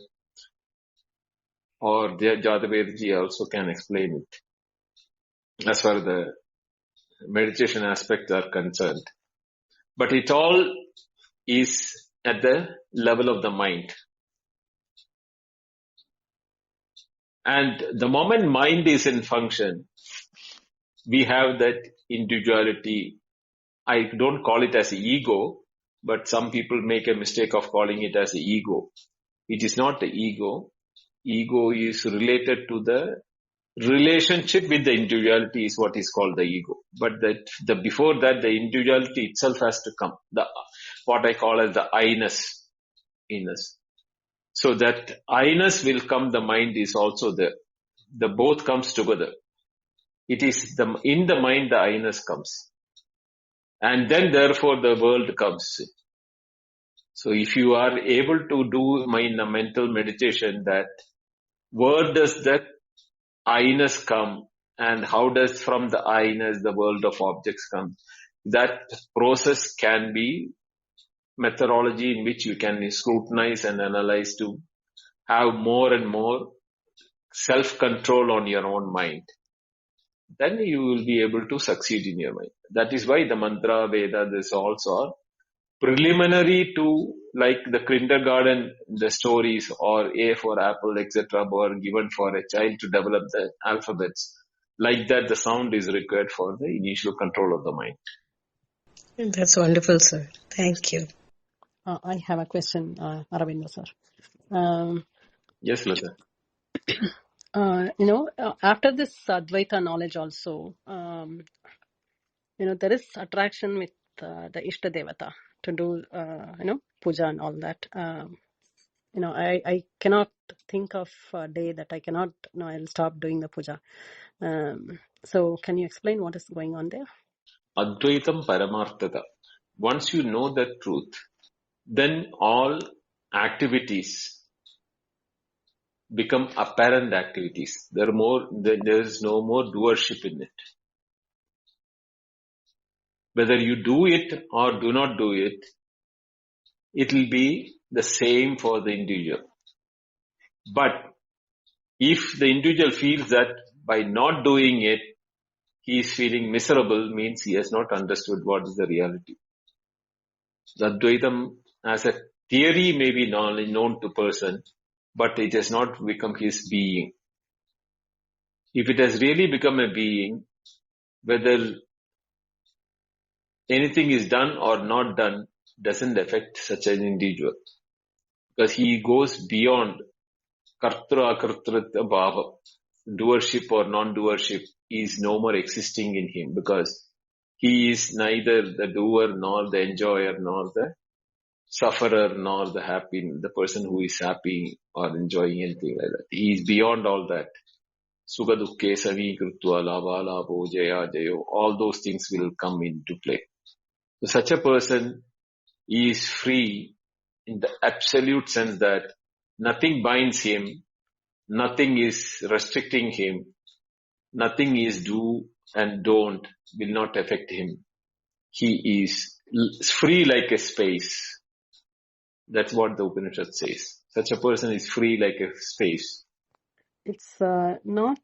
Or Jadavedji also can explain it as far as the meditation aspects are concerned. But it all is at the level of the mind. And the moment mind is in function, we have that individuality. I don't call it as ego, but some people make a mistake of calling it as ego. It is not the ego. Ego is related to the relationship with the individuality is what is called the ego. But before that, the individuality itself has to come. What I call as the I-ness. So that I-ness will come, the mind is also there. The both comes together. It is in the mind the I-ness comes. And then therefore the world comes. So if you are able to do in a mental meditation, that where does that I-ness come and how does from the I-ness the world of objects come? That process can be methodology in which you can scrutinize and analyze to have more and more self-control on your own mind. Then you will be able to succeed in your mind. That is why the mantra, Veda, this also are preliminary to, like the kindergarten, the stories or A for apple, etc. were given for a child to develop the alphabets. Like that, the sound is required for the initial control of the mind. That's wonderful, sir. Thank you. I have a question, Aravinda sir. Yes, Lata. After this Advaita knowledge also, there is attraction with the Ishta Devata to do, puja and all that. I cannot think of a day that I cannot, I'll stop doing the puja. So can you explain what is going on there? Advaitam Paramarthata. Once you know the truth, then all activities become apparent activities. There is no more doership in it. Whether you do it or do not do it, it will be the same for the individual. But if the individual feels that by not doing it, he is feeling miserable, means he has not understood what is the reality. The Advaitam as a theory may be known to person, but it has not become his being. If it has really become a being, whether anything is done or not done doesn't affect such an individual, because he goes beyond kartra akartrita bhava. Doership or non-doership is no more existing in him, because he is neither the doer nor the enjoyer nor the sufferer nor the person who is happy or enjoying anything like that. He is beyond all that. Sukha dukkhe savi krutva lava lavo jaya jayo. All those things will come into play. So such a person is free in the absolute sense that nothing binds him, nothing is restricting him, nothing is do and don't will not affect him. He is free like a space. That's what the Upanishad says. Such a person is free like a space. It's not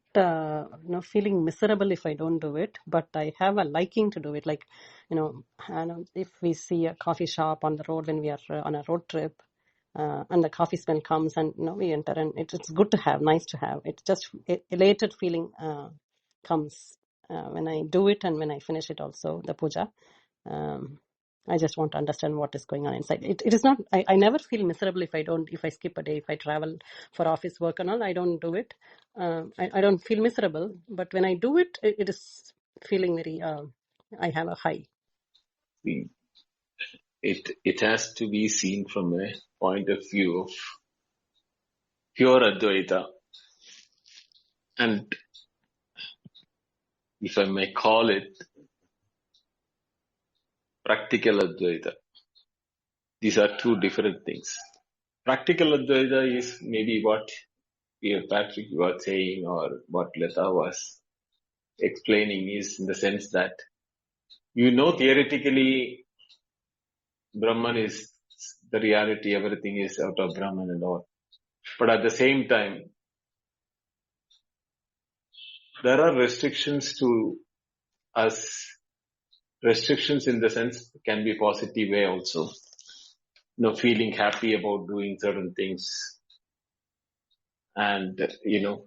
feeling miserable if I don't do it, but I have a liking to do it. Like, if we see a coffee shop on the road when we are on a road trip, and the coffee smell comes, and we enter, and it's good to have, nice to have. It's just elated feeling comes when I do it, and when I finish it also, the puja. I just want to understand what is going on inside. It is not, I never feel miserable if I skip a day, if I travel for office work and all, I don't do it. I don't feel miserable, but when I do it, it is feeling very, I have a high. It has to be seen from a point of view of pure Advaita. And if I may call it, practical Advaita. These are two different things. Practical Advaita is maybe what Patrick was saying, or what Lata was explaining, is in the sense that theoretically Brahman is the reality, everything is out of Brahman and all. But at the same time, there are restrictions to us. Restrictions in the sense can be positive way also. Feeling happy about doing certain things. And, in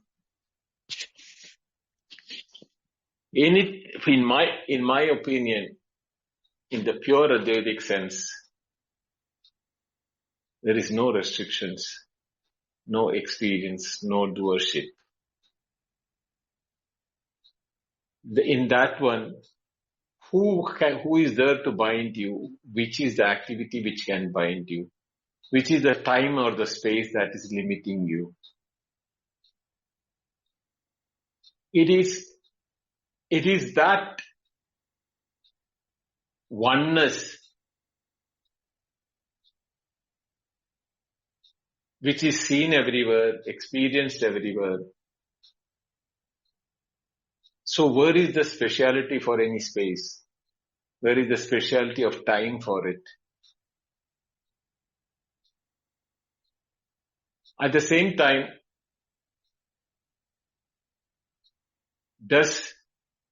my opinion, in the pure Advaitic sense, there is no restrictions, no experience, no doership. In that one, who is there to bind you? Which is the activity which can bind you? Which is the time or the space that is limiting you? It is that oneness which is seen everywhere, experienced everywhere. So where is the speciality for any space? Where is the speciality of time for it? At the same time, does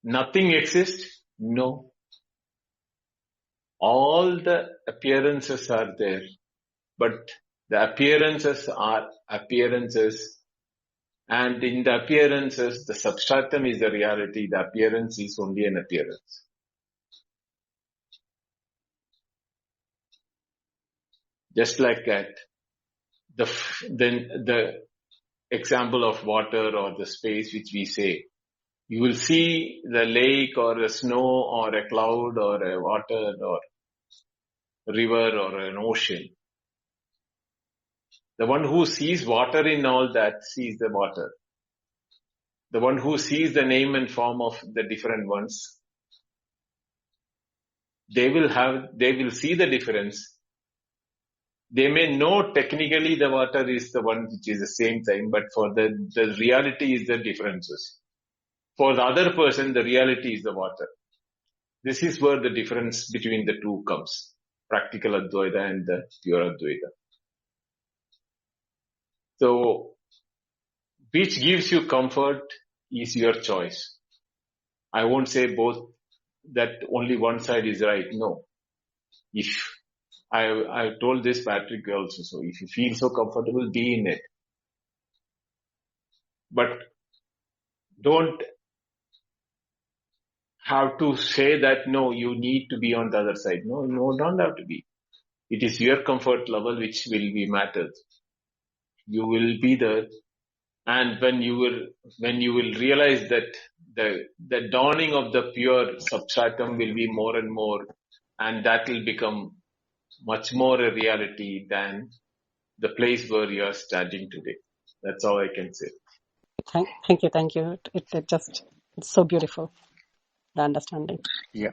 nothing exist? No. All the appearances are there, but the appearances are appearances, and in the appearances, the substratum is the reality, the appearance is only an appearance. Just like that, then the example of water or the space which we say, you will see the lake or a snow or a cloud or a water or river or an ocean. The one who sees water in all that sees the water. The one who sees the name and form of the different ones, they will see the difference, They may know technically the water is the one which is the same thing, but for the reality is the differences. For the other person, the reality is the water. This is where the difference between the two comes. Practical Advaita and the pure Advaita. So, which gives you comfort is your choice. I won't say both, that only one side is right. No. If I told this Patrick also, so if you feel so comfortable, be in it. But don't have to say that, no, you need to be on the other side. No, don't have to be. It is your comfort level which will be mattered. You will be there. And when you will realize that the dawning of the pure substratum will be more and more, and that will become much more a reality than the place where you are standing today. That's all I can say. Thank you. It just, it's so beautiful, the understanding. Yeah.